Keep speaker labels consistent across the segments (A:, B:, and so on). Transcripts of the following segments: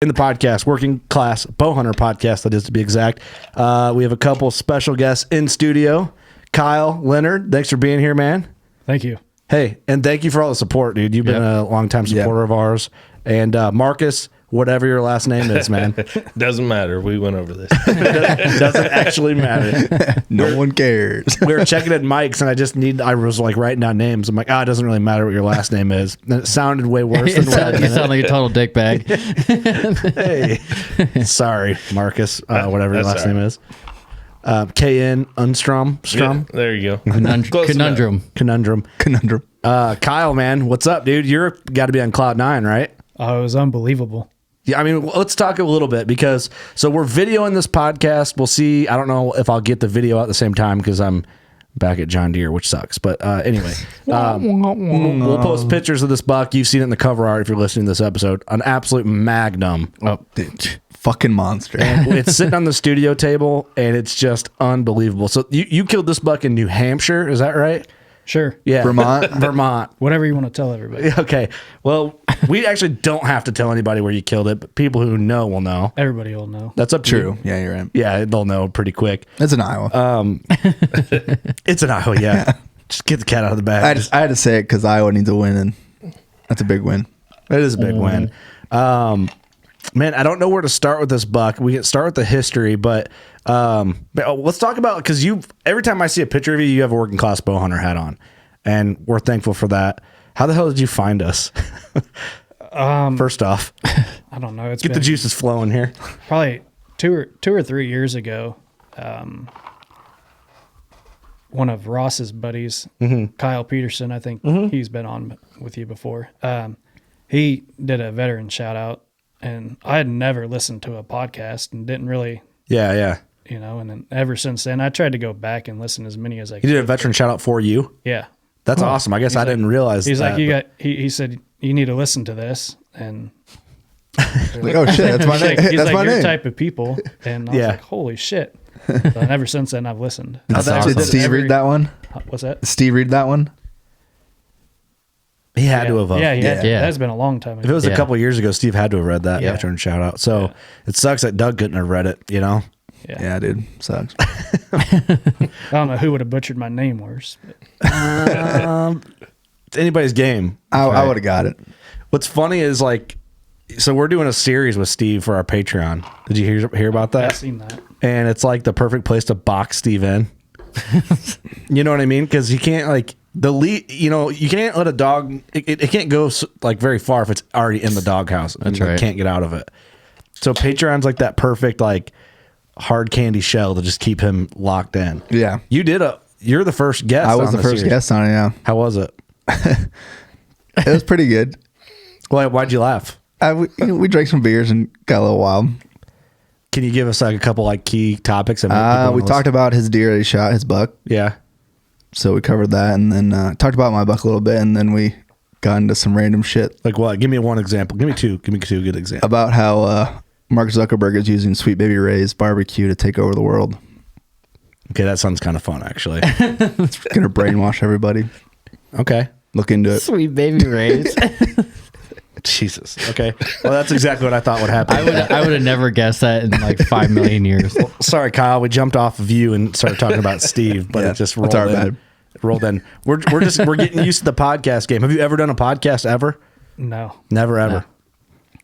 A: in the podcast, Working Class Bowhunter podcast, that is to be exact. We have a couple special guests in studio. Kyle, Leonhard, thanks for being here, man.
B: Thank you.
A: Hey, and thank you for all the support, dude. You've been a long-time supporter of ours. And Marcus, whatever your last name is, man.
C: Doesn't matter. We went over this.
A: Doesn't actually matter.
D: No one cares.
A: We were checking at mics, and I was like writing down names. I'm like, it doesn't really matter what your last name is. And it sounded way worse than what
E: You sound like a total dickbag.
A: Hey, sorry, Marcus, whatever your last name is. KN Unstrom.
C: Yeah, there you go.
E: Conundrum.
A: Kyle, man, what's up, dude? You're got to be on cloud 9, right?
B: Oh, it was unbelievable.
A: Yeah, I mean, let's talk a little bit because we're videoing this podcast. We'll see. I don't know if I'll get the video out at the same time because I'm back at John Deere, which sucks. But anyway, we'll post pictures of this buck. You've seen it in the cover art if you're listening to this episode. An absolute magnum.
D: Oh, dude, fucking monster.
A: And it's sitting on the studio table, and it's just unbelievable. So you killed this buck in New Hampshire, is that right?
B: Sure.
A: Yeah.
D: Vermont.
B: Whatever you want to tell everybody.
A: Okay. Well, we actually don't have to tell anybody where you killed it, but people who know will know.
B: Everybody will know.
A: That's up to
D: True.
A: you.
D: Yeah, you're right.
A: Yeah, they'll know pretty quick.
D: It's in Iowa.
A: It's in Iowa, yeah. Just get the cat out of the bag.
D: I had to say it because Iowa needs a win, and that's a big win.
A: It is a big win. Man, I don't know where to start with this buck. We can start with the history, but let's talk about, because every time I see a picture of you, you have a Working Class Bowhunter hat on, and we're thankful for that. How the hell did you find us? First off,
B: I don't know. It's
A: get the juices flowing here.
B: Probably two or 3 years ago. One of Ross's buddies, Kyle Peterson, I think he's been on with you before. He did a veteran shout out. And I had never listened to a podcast and didn't really,
A: Yeah.
B: and then ever since then, I tried to go back and listen as many as I could.
A: He did a veteran shout out for you?
B: Yeah.
A: That's awesome. I guess I didn't realize
B: he's
A: that.
B: He's like, he said, you need to listen to this. And
D: Like, oh shit, that's my name.
B: He's
D: That's
B: like,
D: my
B: your
D: name.
B: type of people. And I was like, holy shit. And ever since then, I've listened.
D: Did Steve read that one?
B: What's that?
D: Steve read that one?
A: He had to have.
B: Yeah. That's been a long time ago.
A: If it was a couple of years ago, Steve had to have read that veteran shout out. So it sucks that Doug couldn't have read it,
D: Yeah, dude. Sucks.
B: I don't know who would have butchered my name worse.
A: It's anybody's game.
D: I would have got it.
A: What's funny is so we're doing a series with Steve for our Patreon. Did you hear about that?
B: I've seen that.
A: And it's like the perfect place to box Steve in. You know what I mean? Because you can't you can't let a dog. It can't go very far if it's already in the doghouse.
E: That's right.
A: Can't get out of it. So Patreon's like that perfect hard candy shell to just keep him locked in.
D: Yeah.
A: You're the first guest.
D: I was the first guest on it, yeah.
A: How was it?
D: It was pretty good.
A: Well, why'd you laugh?
D: We drank some beers and got a little wild.
A: Can you give us a couple key topics?
D: We talked about his deer that he shot, his buck.
A: Yeah.
D: So we covered that, and then talked about my buck a little bit, and then we got into some random shit.
A: Like what? Give me one example. Give me two. Give me two good examples.
D: About how Mark Zuckerberg is using Sweet Baby Ray's barbecue to take over the world.
A: Okay, that sounds kind of fun, actually.
D: It's gonna brainwash everybody.
A: Okay.
D: Look into it.
E: Sweet Baby Ray's.
A: Jesus. Okay. Well, that's exactly what I thought would happen.
E: I would have never guessed that in 5 million years.
A: Sorry, Kyle. We jumped off of you and started talking about Steve, but it just rolled in.
D: Bad.
A: Rolled in. We're getting used to the podcast game. Have you ever done a podcast ever?
B: No.
A: Never ever. No.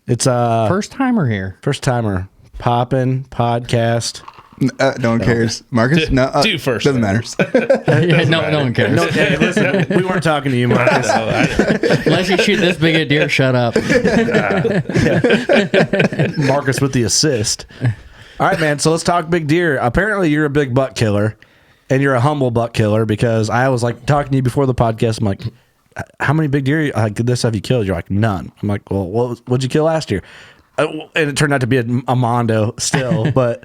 A: It's
E: first timer here.
A: First timer. Poppin' podcast.
D: No one cares. Marcus? No.
C: Do first.
D: Doesn't matter.
E: No one cares.
A: No, hey, listen, we weren't talking to you, Marcus.
E: Unless you shoot this big a deer, shut up.
A: Marcus with the assist. All right, man. So let's talk big deer. Apparently, you're a big buck killer, and you're a humble buck killer because I was talking to you before the podcast. I'm like, how many big deer have you killed? You're like, none. I'm like, well, what'd you kill last year? And it turned out to be a mondo still, but.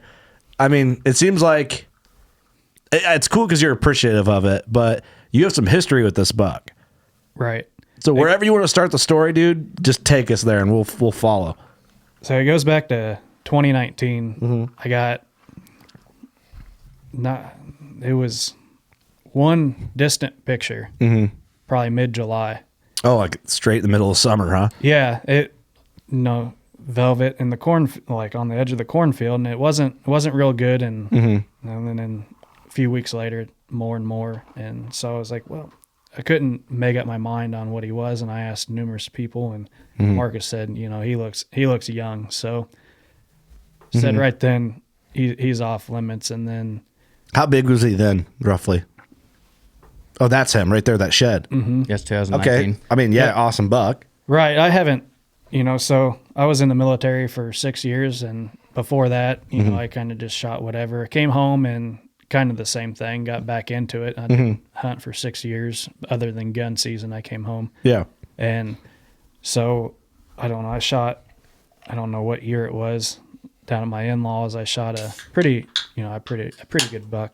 A: I mean, it seems like it's cool because you're appreciative of it, but you have some history with this buck.
B: Right.
A: So wherever you want to start the story, dude, just take us there and we'll follow.
B: So it goes back to 2019. Mm-hmm. I got it was one distant picture, probably mid-July.
A: Oh, straight in the middle of summer, huh?
B: Yeah. velvet in the corn, like on the edge of the cornfield, and it wasn't real good. And and then a few weeks later, more and more. And so I was like, well, I couldn't make up my mind on what he was, and I asked numerous people, and Marcus said, you know, he looks young. So said right then he's off limits. And then
A: How big was he then, roughly? Oh, that's him right there, that shed.
E: Yes, 2019.
A: Okay. I mean, yeah, awesome buck.
B: right, I haven't, you know, so I was in the military for 6 years, and before that, you know, I kind of just shot whatever. Came home and kind of the same thing, got back into it. I didn't hunt for 6 years other than gun season. I came home.
A: Yeah.
B: And so I don't know, I don't know what year it was, down at my in-laws. I shot a pretty good buck.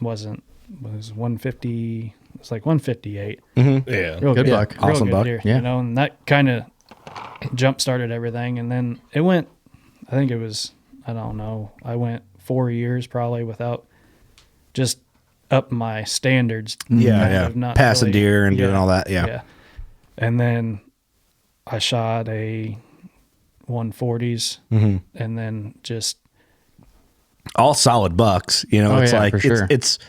B: Was 150, it was like 158.
C: Yeah.
B: Real
E: Good buck.
B: real
A: Awesome
B: good
A: buck.
B: deer,
E: Yeah.
B: you know, and that kind of jump started everything. And then it went, I think it was, I don't know, I went 4 years probably without just up my standards.
A: Yeah,
B: kind
A: yeah.
B: of not
A: Passing
B: really-
A: deer and doing all that. Yeah.
B: And then I shot a 140s and then just,
A: All solid bucks. You know,
E: Oh,
A: it's
E: yeah,
A: like
E: for sure.
A: it's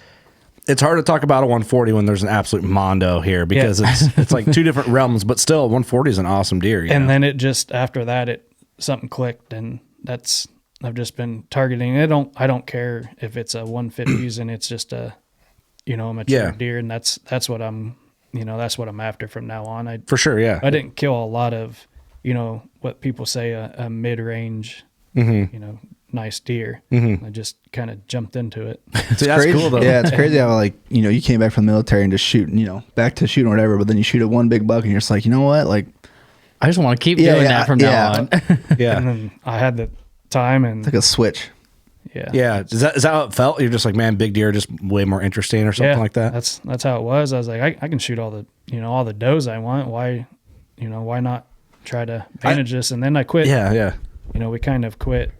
A: hard to talk about a 140 when there's an absolute mondo here because it's like two different realms, but still 140 is an awesome deer. You know?
B: then it just, after that, something clicked, and I've just been targeting. I don't care if it's a 150s and it's just a, you know, a mature deer, and that's what I'm after from now on.
A: For sure, yeah.
B: I didn't kill a lot of, you know, what people say a mid-range, you know, nice deer. I just kind of jumped into it.
A: See, that's
D: crazy.
A: cool though.
D: Yeah, it's crazy how, like, you know, you came back from the military and just shooting, you know, back to shooting whatever, but then you shoot at one big buck and you're just like, you know what, like,
E: I just want to keep
D: Yeah,
E: doing
D: yeah,
E: that from
D: yeah.
E: now on.
A: Yeah.
B: And then I had the time, and
D: it's like a switch.
B: yeah.
A: Yeah. Is that how it felt? You're just like, man, big deer are just way more interesting or something like that?
B: That's how it was. I was like, I can shoot all the does I want. Why not try to manage this? And then I quit.
A: Yeah, yeah.
B: You know, we kind of quit.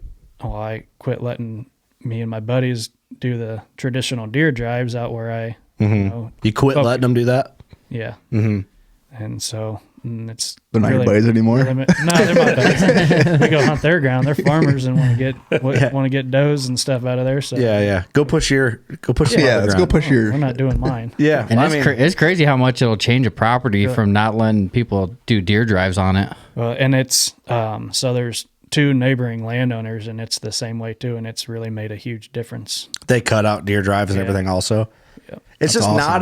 B: Well, I quit letting me and my buddies do the traditional deer drives out where I, you know,
A: You quit letting them do that?
B: yeah. And so it's
D: They're not your buddies anymore?
B: No, they're my buddies. We go hunt their ground. They're farmers and want to get does and stuff out of there. So
A: Yeah, yeah. Go push
D: Yeah, let's go push your.
B: we're not doing mine.
A: Yeah.
E: And
A: I
E: it's,
A: mean,
E: it's crazy how much it'll change a property from not letting people do deer drives on it.
B: And it's so there's 2 neighboring landowners, and it's the same way too, and it's really made a huge difference.
A: they cut out deer drives and everything also.
B: Yep.
A: It's just
D: awesome.
A: not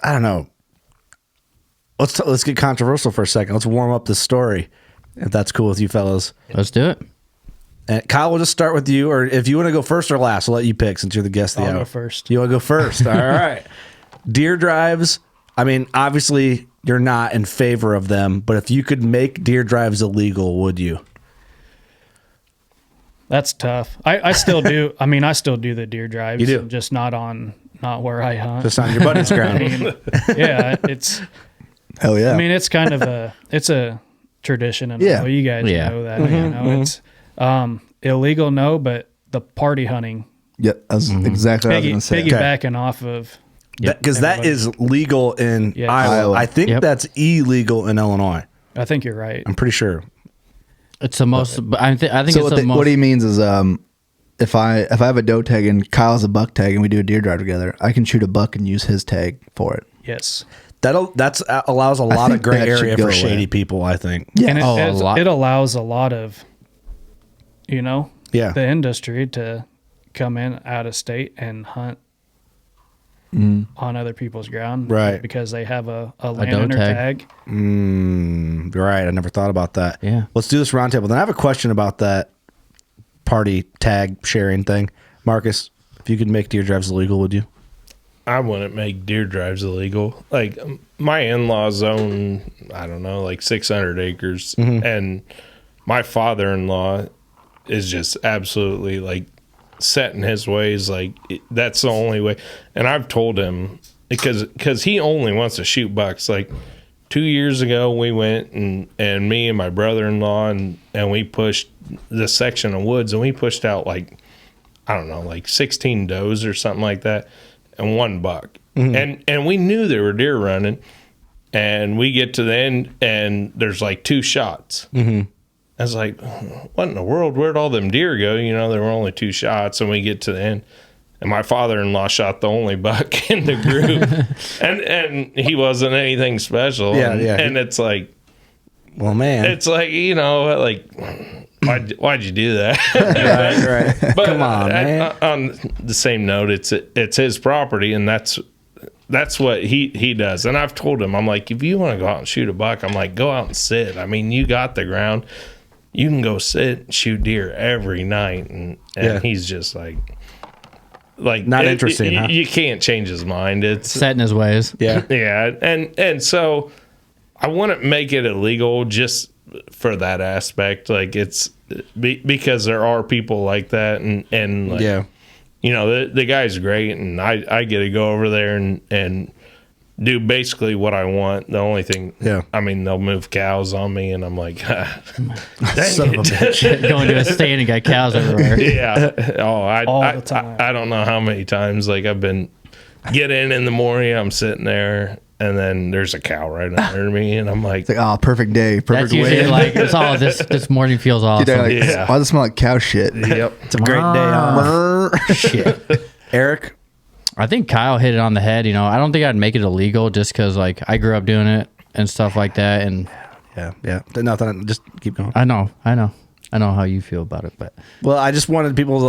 A: I don't know. Let's get controversial for a second. Let's warm up this story, if that's cool with you fellas.
E: Let's do it.
A: And Kyle, we'll just start with you, or if you want to go first or last, I'll let you pick since you're the guest of the
B: I'll
A: hour.
B: go first.
A: You want to go first? All right. Deer drives. I mean, obviously you're not in favor of them, but if you could make deer drives illegal, would you?
B: That's tough. I still do. I mean, I still do the deer drives.
A: You do?
B: Just not where I hunt.
A: Just on your buddy's
B: I
A: ground.
B: mean, yeah, it's.
D: Hell yeah.
B: I mean, it's kind of a tradition, and
D: Yeah.
B: you guys
E: Yeah.
B: know that. You know, it's illegal, no, but the party hunting,
D: Yep, that's exactly what I was going to say.
B: piggybacking off of.
A: Because that is legal in
B: Yes.
A: Iowa.
D: Iowa.
A: I think
E: Yep.
A: that's illegal in Illinois.
B: I think you're right.
A: I'm pretty sure.
E: It's the most. I think
D: So
E: it's the most.
D: what he means is, if I have a doe tag and Kyle's a buck tag and we do a deer drive together, I can shoot a buck and use his tag for it.
B: Yes.
A: That's allows a lot of
D: think
A: gray
D: that should
A: area
D: go
A: for shady
D: away.
A: people, I think.
D: Yeah.
B: And
E: Oh, a lot.
B: it allows a lot of,
A: Yeah.
B: the industry to come in out of state and hunt on other people's ground,
A: Right.
B: Because they have a
E: doe
B: landowner
E: tag.
B: tag.
A: Right. I never thought about that.
E: Yeah.
A: Let's do this roundtable. Then I have a question about that party tag sharing thing. Marcus, if you could make deer drives illegal, would you?
C: I wouldn't make deer drives illegal. Like, my in-laws own, I don't know, like 600 acres. And my father-in-law is just absolutely like set in his ways. Like, that's the only way. And I've told him, because he only wants to shoot bucks. Like, 2 years ago, we went and me and my brother-in-law and we pushed this section of woods, and we pushed out like, I don't know, like 16 does or something like that, and 1 buck. And we knew there were deer running, and we get to the end and there's like 2 shots. And I was like, what in the world? Where'd all them deer go? You know, there were only 2 shots, and we get to the end. And my father-in-law shot the only buck in the group, and he wasn't anything special.
A: Yeah,
C: and it's like,
A: well, man,
C: it's like, you know, like why'd you do that?
A: right.
C: But
A: Come on, man.
C: On the same note, it's his property, and that's what he does. And I've told him, I'm like, if you want to go out and shoot a buck, I'm like, go out and sit. I mean, you got the ground, you can go sit and shoot deer every night, and he's just like
A: not interesting. Huh?
C: You can't change his mind. It's
E: Set in his ways.
A: Yeah.
C: and so I wouldn't make it illegal just for that aspect. Like, it's because there are people like that, and like, you know, the guy's great, and I get to go over there and do basically what I want. The only thing, I mean, they'll move cows on me, and I'm like, dang
A: Son of a bitch.
E: Going to a stand and got cows everywhere.
C: Yeah. Oh,
B: All the time.
C: I don't know how many times, like, I've been get in the morning, I'm sitting there, and then there's a cow right under me, and I'm like,
D: It's like, oh, perfect day, perfect
E: That's usually
D: way.
E: like, it's all this morning feels awesome.
D: Dude, like,
C: Yeah.
D: why does it smell like cow shit?
C: yep.
A: It's a great day off.
E: Shit.
A: Eric,
E: I think Kyle hit it on the head. You know, I don't think I'd make it illegal just because, like, I grew up doing it and stuff like that. And
A: yeah. Nothing. Just keep going.
E: I know how you feel about it, but
A: Well, I just wanted people to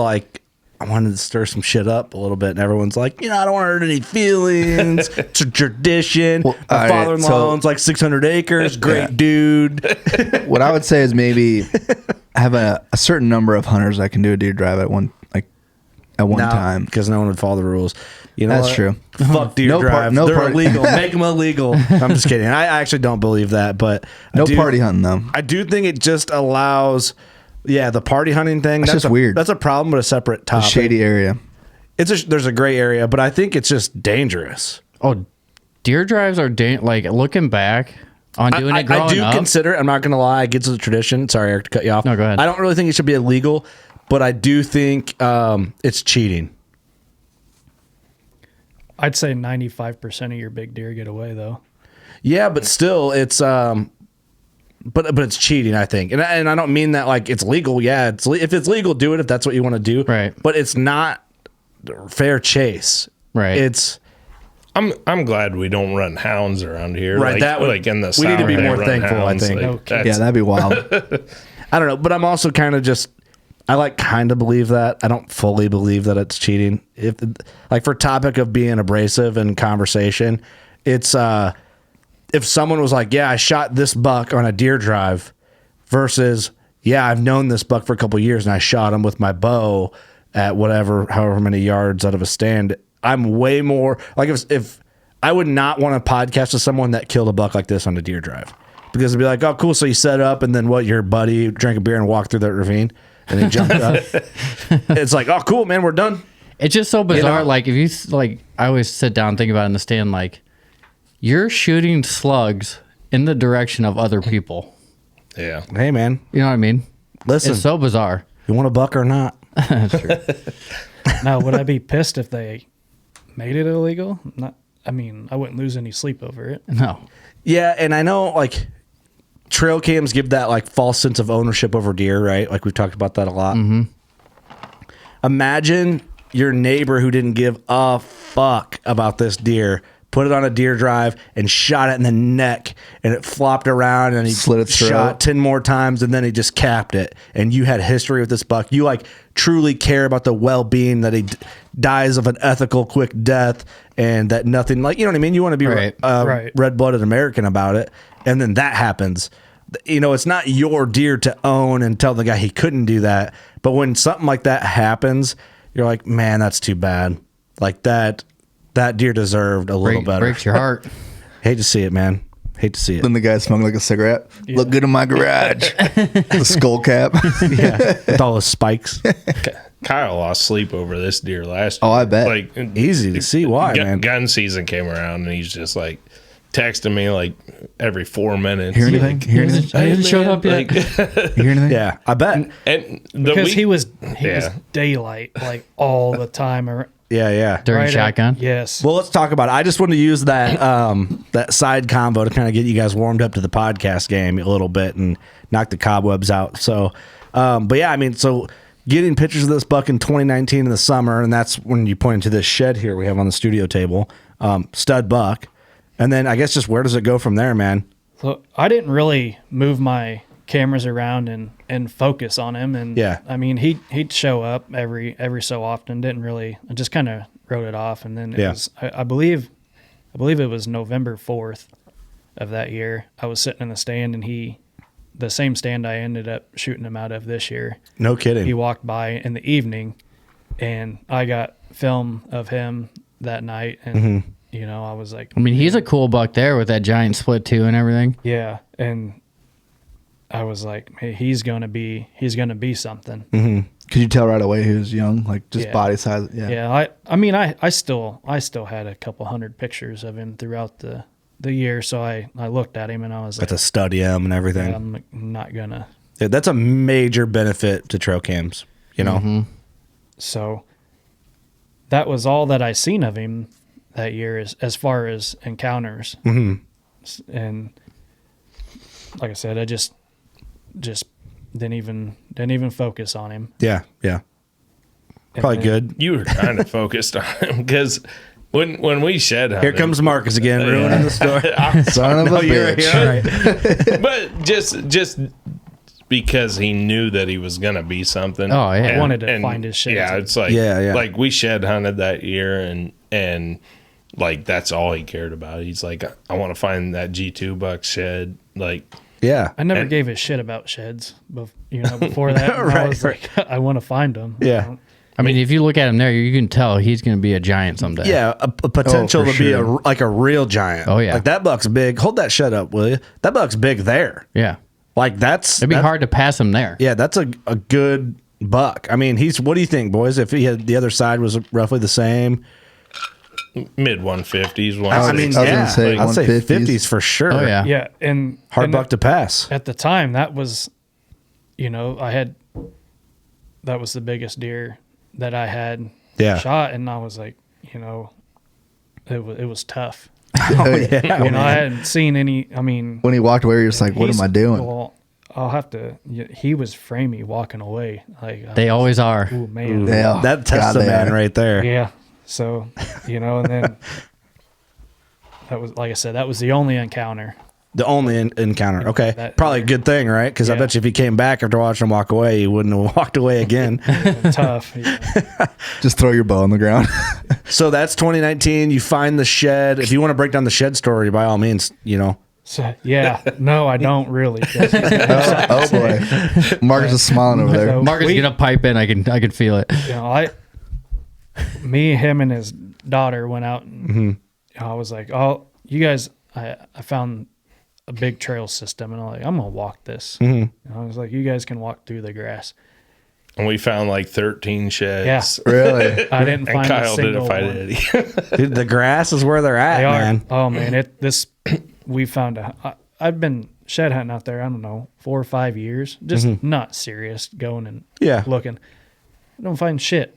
A: I wanted to stir some shit up a little bit, and everyone's like, you know, I don't want to hurt any feelings. It's a tradition.
D: Well,
A: My
D: all right,
A: father-in-law
D: so-
A: owns like 600 acres. Great dude.
D: What I would say is maybe have a certain number of hunters that can do a deer drive at one time.
A: because no one would follow the rules. You know,
D: That's
A: what?
D: true.
A: Fuck deer drive.
D: no
A: They're
D: part-
A: illegal. Make them illegal. I'm just kidding. I actually don't believe that, but
D: No party hunting though.
A: I do think it just allows. Yeah, the party hunting thing.
D: That's just weird.
A: That's a problem, but a separate
D: A
A: topic.
D: shady area.
A: There's a gray area, but I think it's just dangerous.
E: deer drives are like looking back on doing it growing
A: I do
E: up.
A: consider. I'm not going to lie. It gets to the tradition. Sorry, Eric, to cut you off.
E: No, go ahead.
A: I don't really think it should be illegal, but I do think it's cheating.
B: I'd say 95% of your big deer get away though.
A: Yeah, but still, it's but it's cheating. I think, and I don't mean that like it's legal. Yeah, if it's legal, do it if that's what you want to do.
E: Right.
A: But it's not fair chase.
E: Right.
A: It's
C: I'm glad we don't run hounds around here.
A: Right,
C: Like,
A: that would-
C: like in the
A: we need to
C: South,
A: be
C: they
A: more
C: run
A: thankful, I
C: hounds.
A: think.
B: Okay.
C: That's-
D: Yeah, that'd be wild.
A: I don't know, but I'm also kind of just I kind of believe that. I don't fully believe that it's cheating. If like for topic of being abrasive in conversation, it's if someone was like, "Yeah, I shot this buck on a deer drive," versus, "Yeah, I've known this buck for a couple of years and I shot him with my bow at however many yards out of a stand." I'm way more like if I would not want to podcast with someone that killed a buck like this on a deer drive, because it'd be like, "Oh, cool. So you set up and then what? Your buddy drank a beer and walked through that ravine and then jumped up." It's like, "Oh, cool, man. We're done."
E: It's just so bizarre.
A: know?
E: Like if you like, I always sit down and think about it in the stand. Like you're shooting slugs in the direction of other people.
C: Yeah.
A: Hey, man.
E: You know what I mean?
A: Listen,
E: It's so bizarre.
A: you want a buck or not?
E: That's true.
B: Now, would I be pissed if they made it illegal? Not. I mean, I wouldn't lose any sleep over it.
E: No.
A: Yeah, and I know like trail cams give that like false sense of ownership over deer, right? Like we've talked about that a lot. Mm-hmm. Imagine your neighbor who didn't give a fuck about this deer put it on a deer drive and shot it in the neck, and it flopped around, and he
D: Slit its throat.
A: shot 10 more times, and then he just capped it. And you had history with this buck. You like truly care about the well-being, that he dies of an ethical, quick death, and that nothing, like, you know what I mean? You want to be
E: Right.
B: Right.
A: red-blooded American about it, and then that happens. You know, it's not your deer to own and tell the guy he couldn't do that. But when something like that happens, you're like, man, that's too bad. Like that deer deserved a little better.
E: Breaks your heart.
A: Hate to see it, man. Hate to see it.
D: Then the guy smoking like a cigarette. Look good in my garage. The skull cap.
A: Yeah, with all the spikes.
C: Kyle lost sleep over this deer last
D: Oh,
C: year.
D: I bet.
C: Like
A: Easy to see why, man.
C: gun season came around, and he's just like texting me like every 4 minutes.
D: Hear anything? Hear anything?
E: He hasn't showed up yet.
C: Like,
D: You hear anything?
A: Yeah, I bet.
C: and
B: Because he was
C: Yeah.
B: daylight like all the time.
A: Yeah.
E: During shotgun.
B: Yes.
A: Well, let's talk about it. I just wanted to use that that side combo to kind of get you guys warmed up to the podcast game a little bit and knock the cobwebs out. So, but yeah, I mean, so getting pictures of this buck in 2019 in the summer, and that's when you pointed to this shed here we have on the studio table, stud buck. And then I guess just where does it go from there, man?
B: So I didn't really move my cameras around and focus on him. And
A: Yeah.
B: I mean, he'd show up every so often. Didn't really, I just kind of wrote it off. And then it was, I believe it was November 4th of that year. I was sitting in the stand and the same stand I ended up shooting him out of this year.
A: No kidding.
B: He walked by in the evening and I got film of him that night. And, you know, I was like,
E: I mean, he's a cool buck there with that giant split too and everything.
B: yeah. And I was like, hey, he's going to be something.
D: Could you tell right away he was young, like just
B: Yeah.
D: body size? Yeah.
B: Yeah. I mean, I still had a couple hundred pictures of him throughout the year. So I looked at him and I was
A: Got
B: like,
A: to study him and everything.
B: yeah, I'm not gonna.
A: Yeah, that's a major benefit to trail cams, you know?
B: So that was all that I seen of him that year as far as encounters. And like I said, I just didn't even focus on him.
A: Yeah.
B: And
A: Probably
B: then-
A: good.
C: You were kind of focused on him because when we shed
A: Here
C: hunted,
A: comes Marcus again, ruining the story.
D: Son of a
A: You're
D: bitch.
A: right.
C: but just because he knew that he was gonna be something.
E: Oh, yeah.
B: I wanted to find his sheds.
C: Yeah, it's like
A: Yeah.
C: like we shed hunted that year and like that's all he cared about. He's like, I want to find that G2 buck shed. Like,
A: Yeah.
B: I never
C: And-
B: gave a shit about sheds, before that. And I
A: Right,
B: was like, I want to find them.
A: Yeah.
E: I mean, if you look at him there, you can tell he's going to be a giant someday.
A: Yeah, a potential
D: for
A: to be
D: sure.
A: like a real giant.
E: Oh, yeah.
A: Like that buck's big. Hold that shut up, will you? That buck's big there.
E: Yeah.
A: Like
E: It'd be hard to pass him there.
A: Yeah, that's a good buck. I mean, what do you think, boys? If he had the other side was roughly the same,
C: mid 150s.
A: I mean,
D: I was
A: yeah,
D: gonna say
A: I'd say
D: 150s.
A: 50s for sure.
E: Oh, yeah.
B: Yeah. And
A: Hard
B: and
A: buck to pass.
B: at the time, that was, that was the biggest deer that I had
A: Yeah.
B: shot. And I was like, it was tough.
A: Oh, yeah.
B: I hadn't seen any, I mean,
D: When he walked away, you're just like, what am
B: he's-
D: I doing?
B: Well, I'll have to, he was framey walking away. Like,
E: They always are.
B: oh man.
D: Yeah.
A: That tests
D: God,
A: a
D: they
A: man
D: are.
A: right there.
B: Yeah. So, and then that was, like I said, that was the only encounter.
A: The only encounter. Okay.
B: That-
A: Probably a good thing, right? Because I
B: Yeah.
A: bet you if he came back after watching him walk away, he wouldn't have walked away again.
B: Tough.
D: Just throw your bow on the ground.
A: So that's 2019. You find the shed. If you want to break down the shed story, by all means,
B: So, yeah. No, I don't really.
D: Oh boy. Marcus is smiling over there.
B: So
E: Marcus is going to pipe in. I can feel it.
B: Me, him, and his daughter went out, and I was like, "Oh, you guys!" I found a big trail system, and I'm gonna walk this. And I was like, "You guys can walk through the grass."
C: And we found like 13 sheds.
B: Yeah.
D: Really?
B: I didn't
C: And
B: find a
C: Kyle did
B: single
C: a fight
B: one.
C: Eddie.
A: dude, the grass is where they're at,
B: They are.
A: man.
B: Oh man, we found I've been shed hunting out there. I don't know, 4 or 5 years, just not serious, going and
A: Yeah.
B: looking. I don't find shit.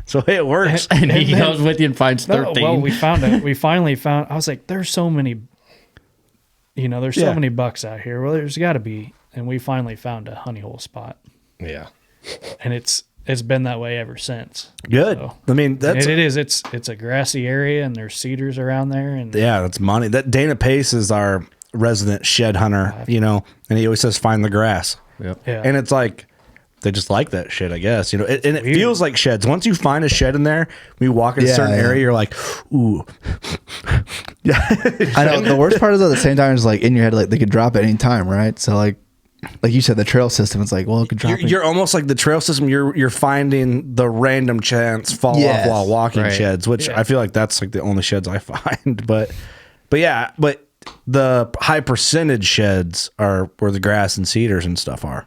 A: So it works.
E: And he
B: And then-
E: goes with you and finds 13.
B: No, well, we found it. We finally found. I was like, "There's so many, there's
A: Yeah.
B: so many bucks out here. Well, there's got to be." And we finally found a honey hole spot,
C: Yeah.
B: and it's been that way ever since.
A: Good.
B: So-
A: I mean, that's
B: it is. It's a grassy area, and there's cedars around there, and
A: yeah, that's money. That Dana Pace is our resident shed hunter, and he always says find the grass.
E: Yep.
B: yeah.
A: And it's like they just like that shit, I guess. And it feels like sheds. Once you find a shed in there, when you walk in a
D: Yeah,
A: certain
D: yeah.
A: area, you're like, ooh.
D: I know. The worst part is at the same time is like in your head, like they could drop at any time, right? So like you said, the trail system, it's like, well, it could drop.
A: You're almost like the trail system. You're finding the random chance fall
D: Yes.
A: off while walking
E: Right.
A: sheds, which
B: Yeah.
A: I feel like that's like the only sheds I find. But the high percentage sheds are where the grass and cedars and stuff are.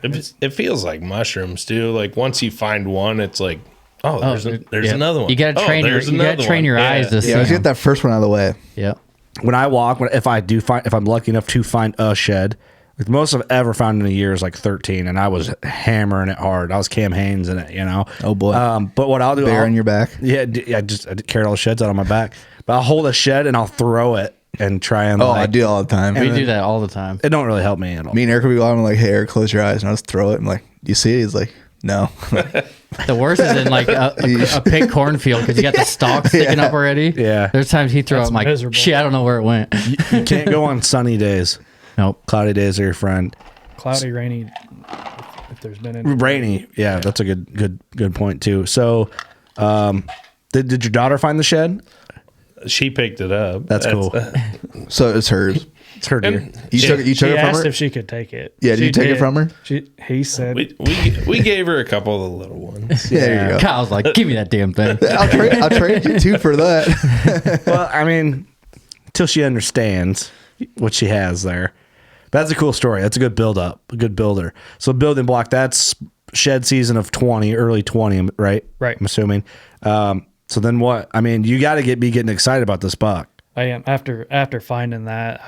C: It feels like mushrooms too. Like once you find one, it's like, there's
E: Yeah.
C: another one.
E: You got to
C: Oh,
E: train
C: there's another
E: train
C: one.
E: your eyes to see.
D: yeah, let's
E: them.
D: get that first one out of the way.
E: Yep.
A: When I walk, if I'm lucky enough to find a shed, Like, the most I've ever found in a year is like 13, and I was hammering it hard. I was Cam Haynes in it,
D: Oh boy.
A: But what I'll do,
D: Bear on your back.
A: Yeah, I carried all the sheds out on my back. But I'll hold a shed and I'll throw it and try and
D: I do all the time.
E: We do that all the time.
A: It don't really help me at all.
D: Me and Eric will be going, I'm like, hey, Eric, close your eyes. And I'll just throw it. I'm like, do you see it? He's like, no.
E: The worst is in like a pig cornfield because you got the stalk sticking up already.
A: Yeah.
E: There's times he throw it,
B: That's
E: I'm like,
B: miserable.
E: shit, I don't know where it went.
A: You can't go on sunny days.
E: Nope.
A: Cloudy days are your friend.
B: Cloudy, rainy. If there's been any
A: Rainy. Yeah, that's a good point too. So, did your daughter find the shed?
C: She picked it up.
A: That's cool.
D: So it's hers.
A: It's her deer.
D: You took it
B: She
D: from
B: asked
D: her?
B: if she could take it.
D: Yeah, did
B: She
D: you take it from her?
B: He said,
C: we gave her a couple of the little ones.
D: Yeah, there you go.
E: Kyle's like, give me that damn thing.
D: I'll trade you 2 for that.
A: Well, I mean, till she understands what she has there. That's a cool story. That's a good build up, a good builder. So building block, that's shed season of 20, early 20, right?
B: Right.
A: I'm assuming. So then what? I mean, you got to be getting excited about this buck.
B: I am after finding that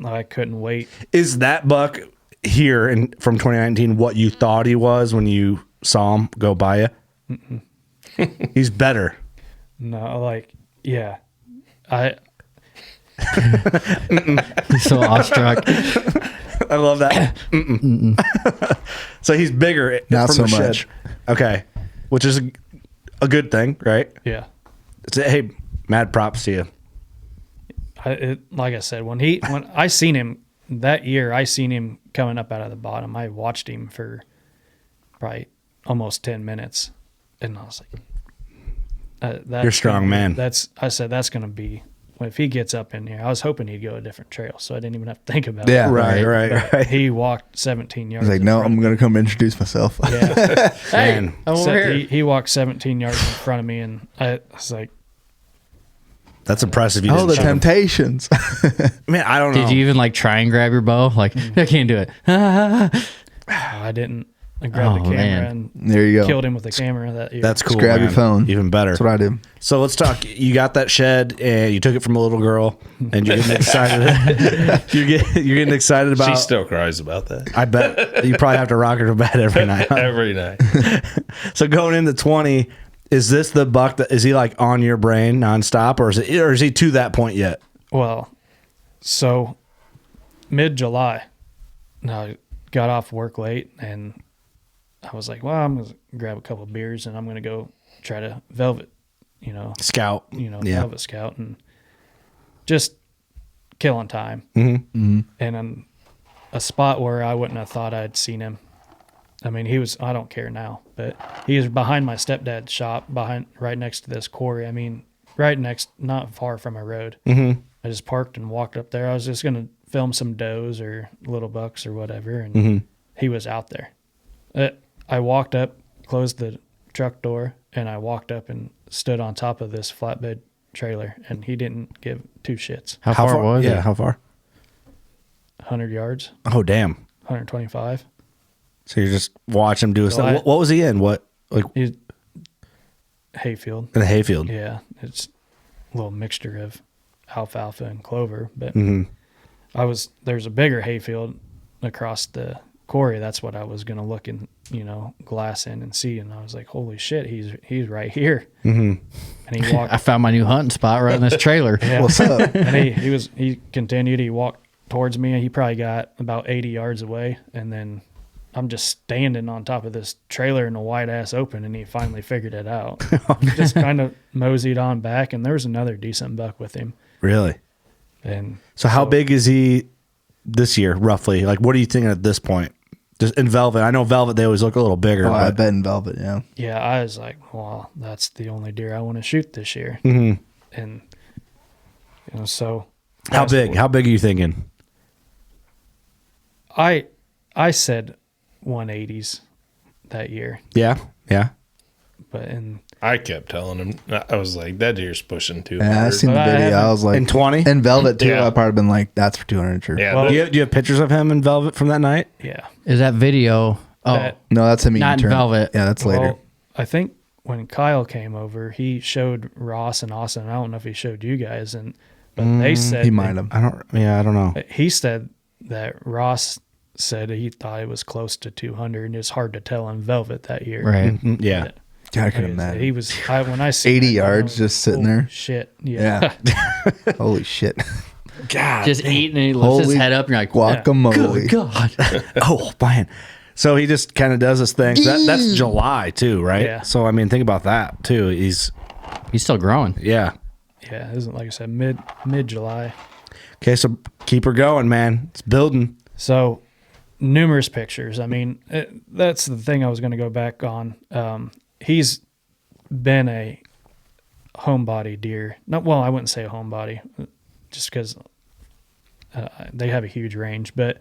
B: I couldn't wait.
A: Is that buck here from 2019 what you thought he was when you saw him go by you? He's better.
B: No, like, yeah.
E: He's so awestruck.
A: I love that. So he's bigger.
D: Not
A: from
D: so
A: the shed.
D: much.
A: Okay, which is a good thing, right?
B: Yeah.
A: Hey, mad props to you.
B: Like I said, when I seen him that year, I seen him coming up out of the bottom. I watched him for probably almost 10 minutes, and I was like,
A: You're a strong man.
B: I said that's gonna be. If he gets up in here, I was hoping he'd go a different trail, so I didn't even have to think about
D: Yeah.
B: it.
A: Right.
B: He walked 17 yards.
D: I was like,
B: in
D: no,
B: front
D: I'm going to come introduce myself.
B: of me. Yeah.
A: Man,
E: I'm over
B: So
E: here.
B: he walked 17 yards in front of me, and I was like,
A: that's impressive. You
D: Oh,
A: didn't
D: the
A: shove him.
D: temptations.
A: Man, I don't know.
E: Did you even like try and grab your bow? Like, I can't do it.
B: I didn't. I grabbed
E: Oh,
B: the camera
E: man.
B: and
D: There you go.
B: killed him with the camera that year.
A: That's cool.
D: Just grab your
A: man.
D: phone.
A: Even better.
D: That's what I do.
A: So let's talk. You got that shed, and you took it from a little girl, and you're getting excited. you're getting excited about.
C: She still cries about that
A: I bet you probably have to rock her to bed every night. huh?
C: every night.
A: So going into 20, is this the buck that is he like on your brain nonstop, or is he to that point yet?
B: Well, so mid-July, I got off work late, and I was like, well, I'm going to grab a couple of beers, and I'm going to go try to velvet,
A: Scout. Yeah.
B: velvet scout, and just killing time.
A: Mm-hmm.
B: And in a spot where I wouldn't have thought I'd seen him. I mean, I don't care now, but he was behind my stepdad's shop, right next to this quarry. I mean, right next, not far from a road.
A: Mm-hmm.
B: I just parked and walked up there. I was just going to film some does or little bucks or whatever, and
A: Mm-hmm.
B: he was out there. I walked up, closed the truck door, and I walked up and stood on top of this flatbed trailer, and he didn't give 2 shits.
E: How far was
A: Yeah,
E: it?
A: how far?
B: 100 yards,
A: Oh, damn.
B: 125.
A: So you're just watching him do his
B: So
A: thing.
B: I-
A: What was he in? What, like
B: He's hayfield.
A: in a hayfield?
B: Yeah, it's a little mixture of alfalfa and clover, but
A: Mm-hmm.
B: there's a bigger hayfield across the quarry. That's what I was going to look in, glass in and see. And I was like, holy shit, he's right here.
A: Mm-hmm.
B: And he walked,
E: I found my new hunting spot right in this trailer.
B: yeah.
D: What's up?
B: And he continued, he walked towards me, and he probably got about 80 yards away. And then I'm just standing on top of this trailer in a wide ass open, and he finally figured it out. Just kind of moseyed on back, and there was another decent buck with him.
A: Really?
B: And
A: So how big is he this year, roughly? Like, what are you thinking at this point? Just in velvet. I know velvet, they always look a little bigger.
D: Oh, I
A: but
D: bet in velvet, yeah.
B: yeah, I was like, well, that's the only deer I want to shoot this year.
A: Mhm.
B: And so
A: How big? How big are you thinking?
B: I said 180s that year,
A: Yeah. Yeah.
B: but
C: I kept telling him, I was like, that deer's pushing 200.
D: Yeah, I seen the
B: But I
D: video. I
B: haven't-
D: was like,
A: In 20?
D: in velvet too.
C: Yeah.
D: I'd probably been like, that's for 200 sure.
C: Yeah,
B: Well-
A: Do you have pictures of him in velvet from that night?
B: yeah.
E: Is that video? Oh,
B: That-
D: No, that's him eating
E: Not in
D: turnip.
E: velvet.
D: Yeah, that's later.
B: Well, I think when Kyle came over, he showed Ross and Austin. I don't know if he showed you guys, but they said
D: He might have.
A: I don't know.
B: He said that Ross said he thought it was close to 200, and it's hard to tell in velvet that year.
E: Right.
A: Yeah.
D: God, I
B: Like
D: can
B: I said,
D: imagine.
B: he was when I see
D: 80
B: that,
D: yards
B: I was
D: just sitting
B: "Holy
D: there."
B: Shit. Yeah.
D: Yeah. Holy shit.
A: God.
E: Just eating and he lifts his
D: Holy
E: head up and you're like,
D: Guacamole.
E: good God.
A: Oh man. So he just kind of does this thing. That's July too, right?
B: Yeah.
A: So I mean, think about that too. He's
E: He's still growing.
A: yeah.
B: Yeah, it isn't like I said mid July.
A: Okay, so keep her going, man. It's building.
B: So numerous pictures. I mean, that's the thing I was going to go back on. He's been a homebody deer. Not well, I wouldn't say a homebody, just because they have a huge range. But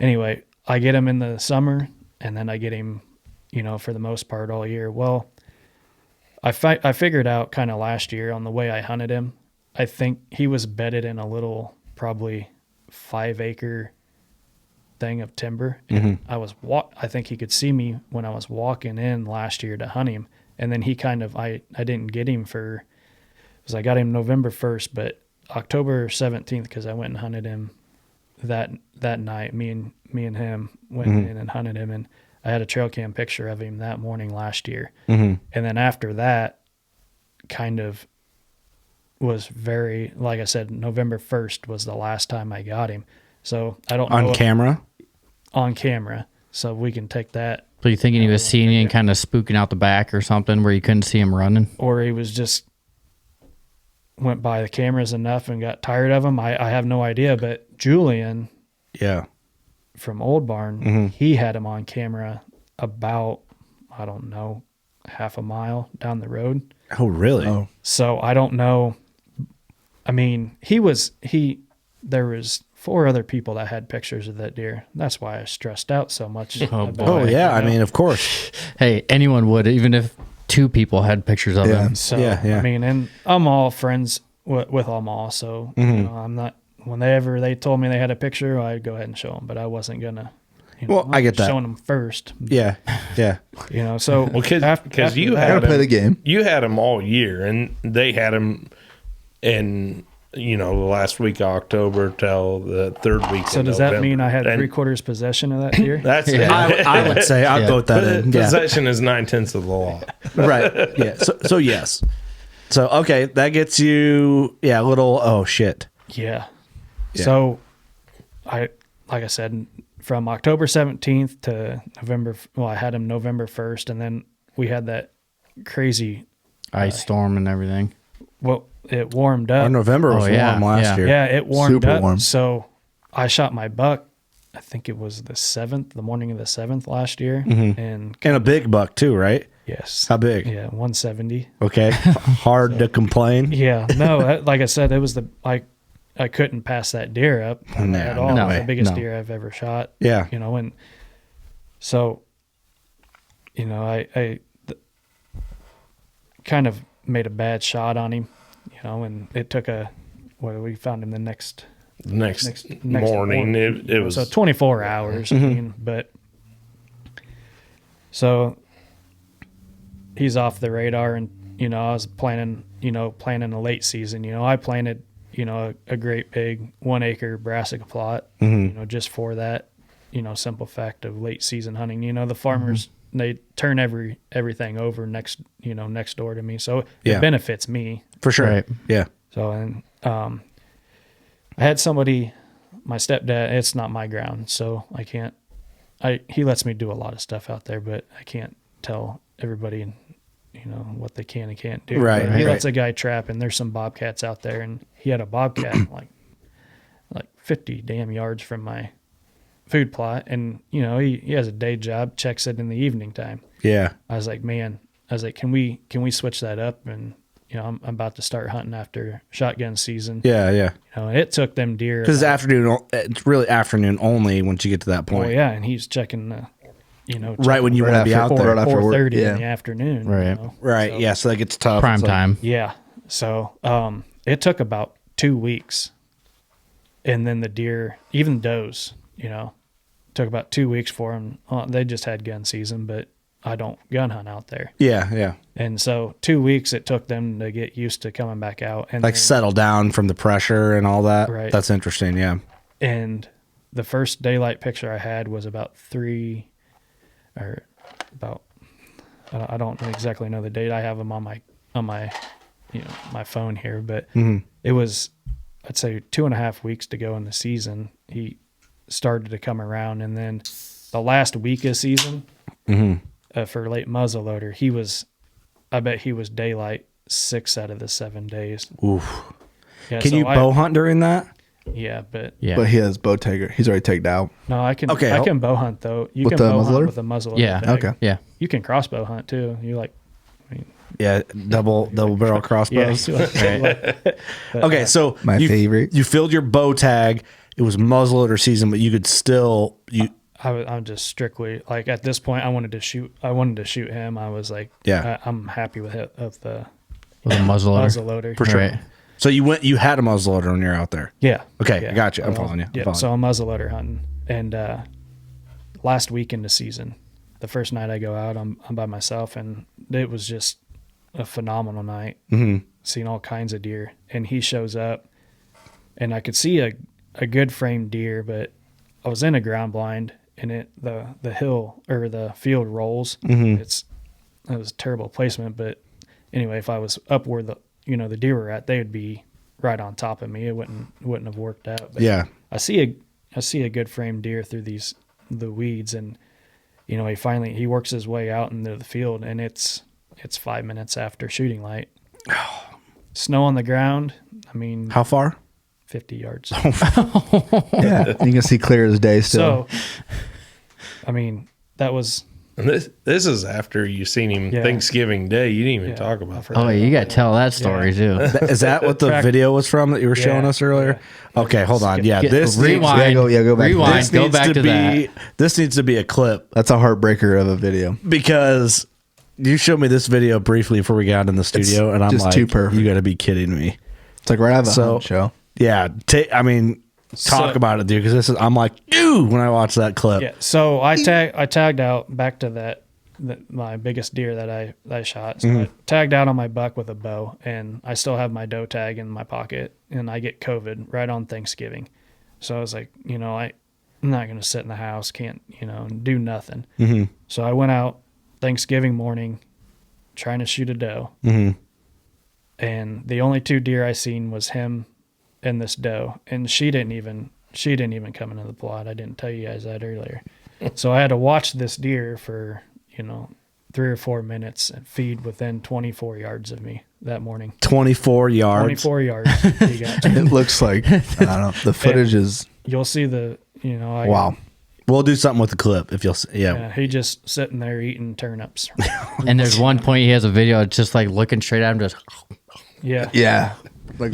B: anyway, I get him in the summer, and then I get him, for the most part all year. Well, I figured out kind of last year on the way I hunted him. I think he was bedded in a little, probably 5-acre thing of timber. And I think he could see me when I was walking in last year to hunt him. And then he kind of, I didn't get him because I got him November 1st, but October 17th, because I went and hunted him that night. Me and him went in and hunted him, and I had a trail cam picture of him that morning last year. And then after that, kind of was very, like I said, November 1st was the last time I got him. So I don't know. On camera. So we can take that.
E: So you thinking he was seeing you and kind of spooking out the back or something where you couldn't see him running?
B: Or he was just went by the cameras enough and got tired of them. I have no idea. But Julian
A: Yeah.
B: from Old Barn, he had him on camera about, I don't know, half a mile down the road.
A: Oh, really?
D: Oh.
B: So I don't know. I mean, there was 4 other people that had pictures of that deer. That's why I stressed out so much.
E: Oh,
B: about
E: boy.
A: Oh,
B: it,
A: yeah. I
B: you know?
A: mean, of course.
E: Hey, anyone would, even if 2 people had pictures of
D: Yeah.
E: him.
B: So,
A: Yeah, yeah.
B: I mean, and I'm all friends with them all. So, I'm not, whenever they told me they had a picture, I'd go ahead and show them, but I wasn't going to,
A: Well, I get that.
B: showing them first,
A: Yeah. Yeah.
B: so
C: Because
B: after
C: you
B: that-
C: had
D: Gotta play
C: him,
D: the game.
C: you had him all year, and they had him in the last week of October till the 3rd week.
B: So
C: of
B: does
C: November.
B: that mean I had
C: And
B: 3/4 possession of that deer?
C: That's
A: I would say I'll
E: Yeah.
A: go with that in. Yeah.
C: possession is 9/10 of the law.
A: Right. Yeah. So yes. So, okay. That gets you, a little, oh, shit.
B: Yeah.
A: Yeah.
B: So like I said, from October 17th to I had him November 1st, and then we had that crazy,
E: Ice storm and everything.
B: it warmed up.
A: Or November was
E: Oh, yeah,
A: warm last
E: yeah.
A: year.
B: Yeah, it warmed
D: Super
B: up.
D: warm.
B: So I shot my buck, I think it was the morning of the 7th last year. And
A: And a big buck, too, right?
B: yes.
A: How big?
B: Yeah, 170.
A: Okay. Hard to complain.
B: Yeah, no, like I said, it was I couldn't pass that deer up
A: No,
B: at all.
A: no
B: It was
A: way.
B: the biggest
E: No.
B: deer I've ever shot.
A: Yeah.
B: And so, I kind of made a bad shot on him, and it took we found him the next
C: Next morning, it was
B: so 24 hours. I mean, but so he's off the radar, and I was planning a late season. I planted a great big 1-acre brassica plot, just for that simple fact of late season hunting. The farmers they turn everything over next door to me, so
A: Yeah.
B: it benefits me.
A: For sure.
E: Right.
A: Yeah.
B: So, and I had somebody, my stepdad, it's not my ground, so I can't, he lets me do a lot of stuff out there, but I can't tell everybody, what they can and can't do.
A: Right,
B: But he
A: right.
B: lets a guy trap, and there's some bobcats out there, and he had a bobcat like 50 damn yards from my food plot. And, he has a day job, checks it in the evening time.
A: Yeah.
B: I was like, man, can we switch that up? And, I'm about to start hunting after shotgun season.
A: Yeah. Yeah.
B: And it took them deer.
A: Because it's really afternoon only once you get to that
B: Oh
A: point.
B: yeah, and he's checking the,
A: Right when you want to be out there.
D: Right after work,
B: 4:30
D: yeah.
B: in the afternoon.
E: Right.
A: Right.
B: So-
A: Yeah. So that gets tough.
E: Prime
A: It's like-
E: time.
B: Yeah. So it took about 2 weeks, and then the deer, even does, took about 2 weeks for them. They just had gun season, but I don't gun hunt out there.
A: Yeah. Yeah.
B: And so 2 weeks it took them to get used to coming back out, and
A: Like
B: then-
A: settle down from the pressure and all that.
B: Right.
A: That's interesting. Yeah.
B: and the first daylight picture I had was about I don't exactly know the date. I have them on my my phone here, but it was, I'd say 2.5 weeks to go in the season. He started to come around, and then the last week of season for late muzzleloader, I bet he was daylight 6 out of the 7 days.
A: Oof.
B: Yeah,
A: Can you bow hunt during that?
B: Yeah, but
D: But he has bow tagger. He's already tagged out.
B: no, I can.
A: Okay,
B: I can bow hunt though. You
D: With
B: can
D: the
B: bow hunt
D: muzzleloader?
B: with a muzzleloader.
E: Yeah.
B: tag.
D: Okay.
E: Yeah.
B: You can crossbow hunt too.
A: Yeah, double barrel crossbows. Okay, so
D: My favorite.
A: You filled your bow tag. It was muzzleloader season, but you could still
B: I'm just strictly like at this point. I wanted to shoot him. I was like,
A: Yeah.
B: I'm happy with it of the
E: With a muzzleloader.
B: muzzleloader.
A: for sure.
E: Right.
A: So you had a muzzleloader when you're out there.
B: Yeah.
A: Okay,
B: Yeah.
A: gotcha. I'm following you. I'm
B: Yeah.
A: following
B: So I'm muzzleloader hunting, and last week in the season, the first night I go out, I'm by myself, and it was just a phenomenal night. Seeing all kinds of deer, and he shows up, and I could see a good framed deer, but I was in a ground blind, and the hill or the field rolls. It was terrible placement, but anyway, if I was up where the deer were at, they would be right on top of me. It wouldn't have worked out. But
A: Yeah.
B: I see a good framed deer through the weeds, and he works his way out into the field, and it's 5 minutes after shooting light. Snow on the ground. I mean,
A: How far?
B: 50 yards.
D: Yeah. You can see clear as day still.
B: So, I mean, that was
C: And this is after you seen him
B: Yeah.
C: Thanksgiving Day. You didn't even
B: Yeah,
C: talk
B: I
C: about
B: forgot.
E: Oh, you got to tell that story too.
A: Is that what the
B: Track-
A: video was from that you were showing
B: Yeah,
A: us earlier? Okay, hold on. Yeah,
E: Get-
A: this
E: rewind.
A: needs,
D: go back.
E: Rewind.
A: this
E: Go
A: needs
E: back
A: to
E: to
A: be
E: that.
A: this needs to be a clip
D: That's a heartbreaker of a video.
A: because you showed me this video briefly before we got in the studio, and I'm
D: just
A: like,
D: too perfect.
A: you got to be kidding me.
D: It's like right out of a
A: So-
D: hunt show.
A: Yeah, talk about it, dude. Because I'm like, dude, when I watch that clip.
B: Yeah. So I tagged out back to my biggest deer that I shot. So I tagged out on my buck with a bow, and I still have my doe tag in my pocket, and I get COVID right on Thanksgiving. So I was like, I'm not going to sit in the house, can't, do nothing. So I went out Thanksgiving morning trying to shoot a doe. And the only 2 deer I seen was him and this doe, and she didn't even come into the plot. I didn't tell you guys that earlier. So I had to watch this deer for 3 or 4 minutes and feed within 24 yards of me that morning.
A: 24 yards.
B: 24 yards. He got.
D: It looks like, I don't know. The footage is,
B: You'll see
D: wow.
A: We'll do something with the clip if you'll. Yeah.
B: he just sitting there eating turnips.
E: And there's one point he has a video just like looking straight at him, just
B: Yeah.
D: Yeah. Like,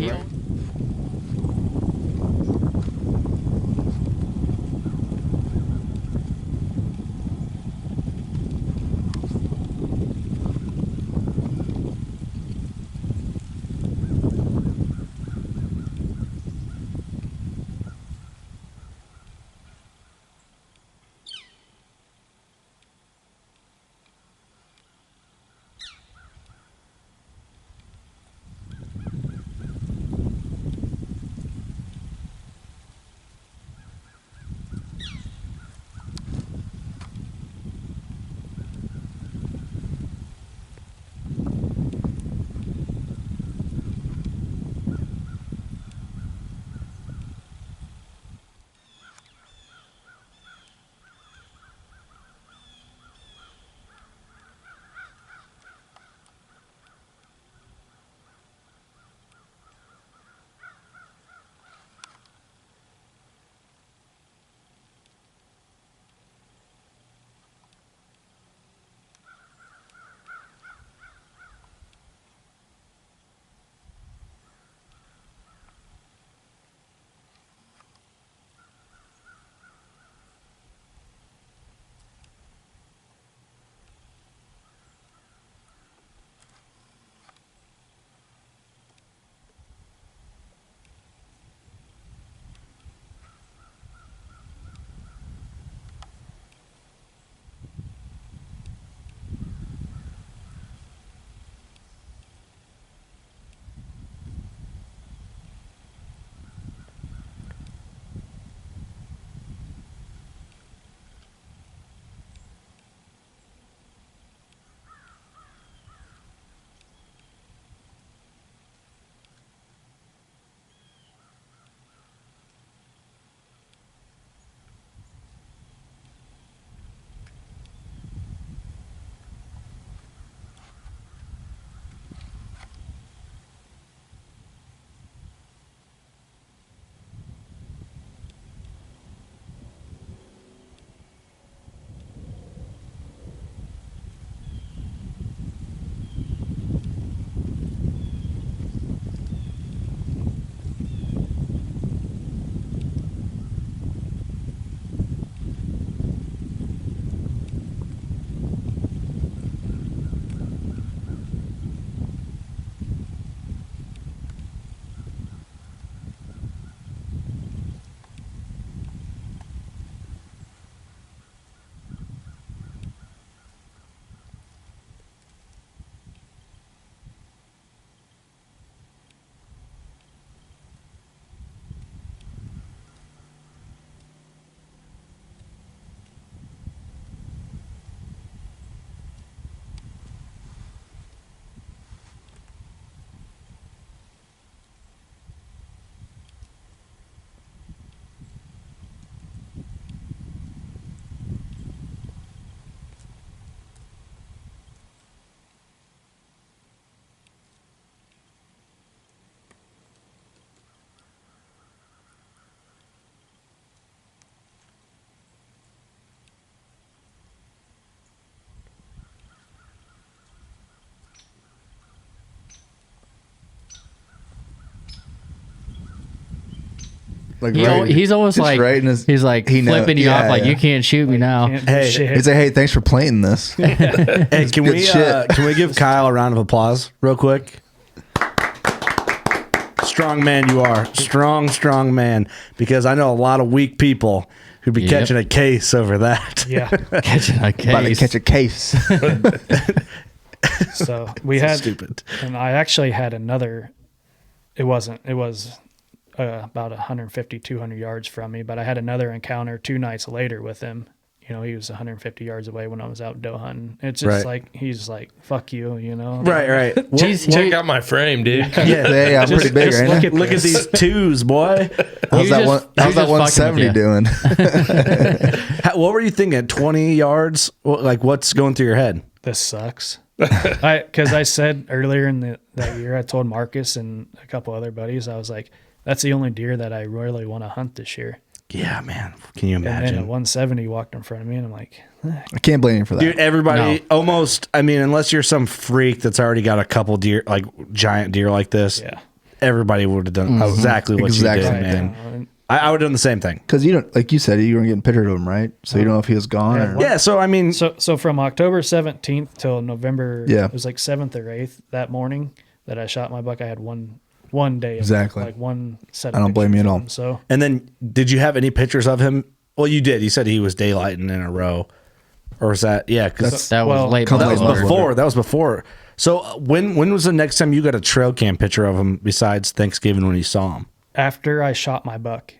D: Like
E: He's almost
D: just
E: like
D: right in his-
E: he's like
D: he know-
E: flipping you
D: yeah,
E: off like
D: yeah.
E: you can't shoot me now.
B: Can't do
A: Hey,
B: shit.
D: He's like, hey, thanks for planting this.
A: Hey, can we give Kyle a round of applause real quick? Strong man you are. Strong man. Because I know a lot of weak people who'd be
E: Yep.
A: catching a case over that.
B: Yeah.
E: Catching a
D: About to
E: case.
D: catch a case.
B: So we had,
A: Stupid.
B: and I actually had another. It was about 150, 200 yards from me, but I had another encounter 2 nights later with him. You know, he was 150 yards away when I was out doe hunting. It's just
A: Right.
B: like, he's like, fuck you, you know?
A: Right.
E: Jeez,
C: Check out my frame, dude.
A: Yeah.
D: Hey, I'm pretty big,
B: just
D: ain't I?
A: Look at these twos, boy.
D: How's
E: You
D: that
E: just-
D: one?
E: you
D: How's that
E: just fucking with
D: 170
E: you.
D: doing?
A: What were you thinking? 20 yards? Like, what's going through your head?
B: This sucks. Because I said earlier in that year, I told Marcus and a couple other buddies, I was like, that's the only deer that I really want to hunt this year.
A: Yeah, man. Can you
B: And then a
A: imagine?
B: 170 walked in front of me, and I'm like,
D: I can't blame you for that.
A: Dude, everybody
E: No.
A: almost, I mean, unless you're some freak that's already got a couple deer, like giant deer like this,
B: yeah.
A: everybody would have done exactly what
D: Exactly.
A: you did,
B: Right,
A: man.
B: and
A: I would have done the same thing.
D: Because you don't, like you said, you weren't getting pictures of him, right? So you don't know if he was gone
B: Yeah,
D: or.
A: Yeah, so I mean,
B: So from October 17th till November,
D: Yeah.
B: it was like 7th or 8th that morning that I shot my buck. I had one day, of,
D: Exactly.
B: like one set.
D: I don't blame you at
B: pictures of
D: all.
B: him, So
A: and then did you have any pictures of him? Well, you did. You said he was daylighting in a row. Or was that, yeah, because
E: That was
B: Well,
E: late.
D: come
A: that
D: on,
A: was
E: November.
A: before. That was before. So when was the next time you got a trail cam picture of him besides Thanksgiving when you saw him?
B: after I shot my buck,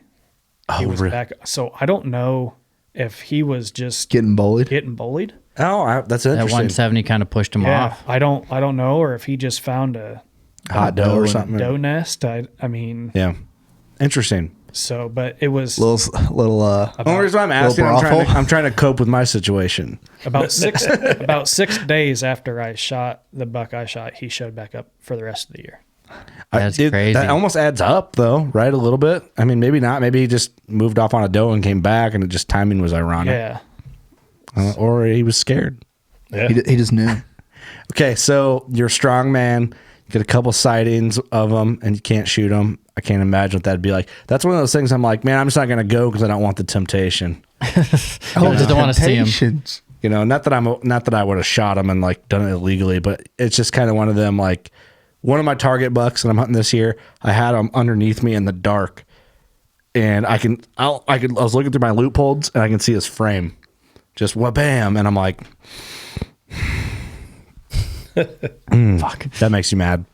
B: he was
A: really?
B: back. So I don't know if he was just
D: Getting bullied.
B: getting bullied.
A: That's
E: That
A: interesting.
E: 170 kind of pushed him
B: Yeah,
E: off.
B: I don't know, or if he just found a
A: Hot dough or something.
B: doe nest. I mean,
A: Yeah. Interesting.
B: so but it was
D: Little.
A: The only reason why I'm asking,
D: brothel?
A: I'm trying to cope with my situation.
B: about 6 days after I shot the buck I shot, he showed back up for the rest of the year.
E: That's crazy.
A: That almost adds up, though, right? A little bit. I mean, maybe not. Maybe he just moved off on a doe and came back, and it just timing was ironic.
B: Yeah.
A: Or he was scared.
C: Yeah.
D: He just knew.
A: Okay, so you're a strong man. You get a couple sightings of them, and you can't shoot them. I can't imagine what that'd be like. That's one of those things I'm like, man, I'm just not going to go because I don't want the temptation.
E: Just don't want to see him.
D: Temptations.
A: You know, not that I would have shot him and like done it illegally, but it's just kind of one of them. Like one of my target bucks that I'm hunting this year, I had him underneath me in the dark, and I was looking through my loopholes and I can see his frame, just bam, and I'm like, fuck, that makes you mad.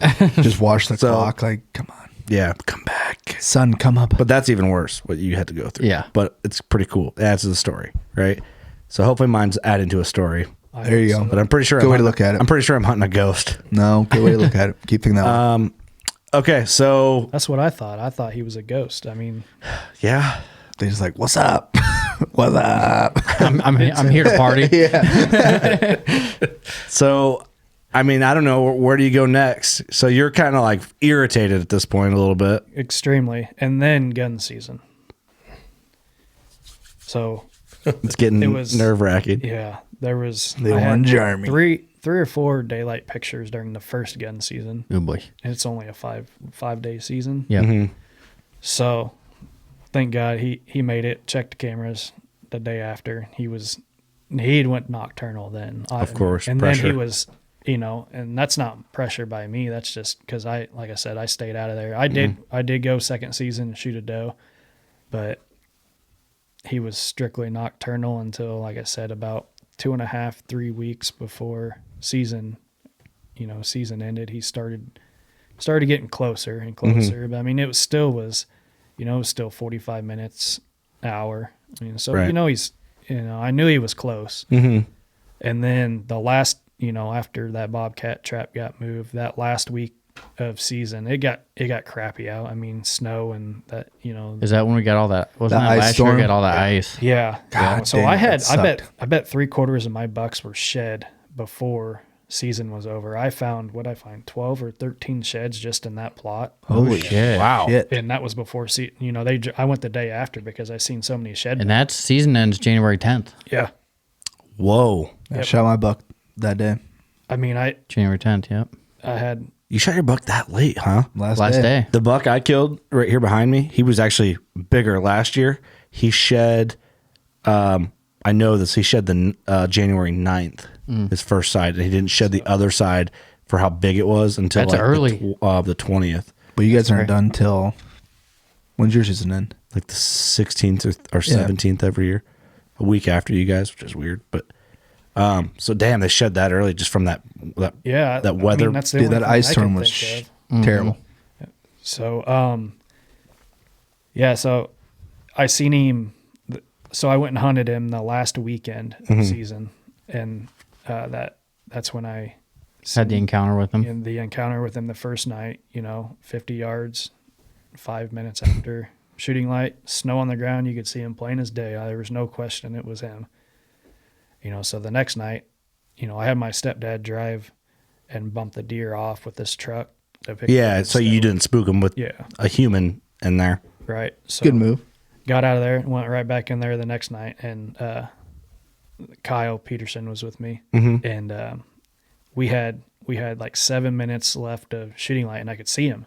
D: Just watch the
A: So-
D: clock. Like, come on,
A: Yeah, come back.
D: son, come up.
A: But that's even worse, what you had to go through.
E: Yeah.
A: But it's pretty cool. It adds to the story, right? So hopefully mine's adding to a story.
D: There you go.
A: But I'm pretty sure
D: Good way to look at it.
A: I'm pretty sure I'm hunting a ghost.
D: No, good way to look at it. Keep thinking that way.
A: Okay, so
B: That's what I thought. I thought he was a ghost. I mean,
A: yeah.
D: They just like, what's up? What's up?
E: I'm here to party.
A: So I mean, I don't know, where do you go next? So you're kind of like irritated at this point a little bit.
B: extremely. And then gun season. So
A: It's getting
B: It was-
A: nerve-wracking.
B: yeah, there was
D: They
B: I had
D: won Jeremy.
B: three or four daylight pictures during the first gun season.
E: Oh boy.
B: And it's only a five day season.
E: Yeah.
B: So thank God he made it. Checked the cameras the day after. He'd went nocturnal then.
A: Of course,
B: And
A: pressure.
B: then he was, and that's not pressure by me. That's just because like I said, I stayed out of there. I did go second season and shoot a doe, but he was strictly nocturnal until, like I said, about 2.5, 3 weeks before season ended. He started getting closer and closer. But I mean, it was still 45 minutes, hour. I mean, so
A: Right.
B: I knew he was close.
A: Mm-hmm.
B: And then the last, after that bobcat trap got moved, that last week of season, it got crappy out. I mean, snow and that,
E: Is that when we got all that? Wasn't
D: The
E: that
D: ice
E: last
D: storm?
E: year? We got all that ice.
B: yeah.
D: God
B: So
D: damn, that sucked.
B: I bet 3/4 of my bucks were shed before season was over. I found 12 or 13 sheds just in that plot.
D: Holy
E: shit.
A: Wow.
D: shit.
B: And that was before I went the day after because I seen so many shed.
E: And that season ends January 10th.
B: Yeah.
A: Whoa.
D: I shot my buck that day.
B: I mean,
E: January 10th. Yep.
B: I had
A: You shot your buck that late, huh?
E: Last day.
A: The buck I killed right here behind me, he was actually bigger last year. He shed, I know this, he shed the January 9th, his first side. And he didn't shed the other side for how big it was until
E: That's
A: like
E: early.
A: the 20th.
D: But you guys aren't done till, when's your season end?
A: Like the 16th or 17th every year. A week after you guys, which is weird. But so damn, they shed that early just from that
B: Yeah,
A: that weather.
B: I mean, that's the
D: Dude,
B: only
D: that
B: thing
D: ice
B: I can
D: storm was
B: think of.
D: terrible.
B: So, yeah, so I seen him. So I went and hunted him the last weekend of the season, and that's when I
E: Had the encounter with him.
B: in the encounter with him the first night. 50 yards, 5 minutes after shooting light, snow on the ground. You could see him plain as day. There was no question it was him. So the next night, I had my stepdad drive and bump the deer off with this truck.
A: Yeah, so you didn't spook him with a human in there.
B: Right. So
D: Good move.
B: got out of there and went right back in there the next night. And Kyle Peterson was with me. And we had like 7 minutes left of shooting light, and I could see him.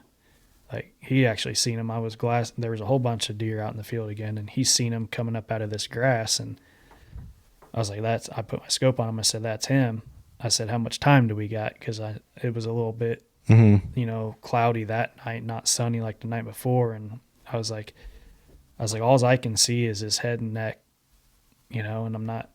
B: Like, he actually seen him. There was a whole bunch of deer out in the field again, and he seen him coming up out of this grass. And I was like, I put my scope on him. I said, that's him. I said, how much time do we got? Because it was a little bit, cloudy that night, not sunny like the night before. And I was like, all I can see is his head and neck, and I'm not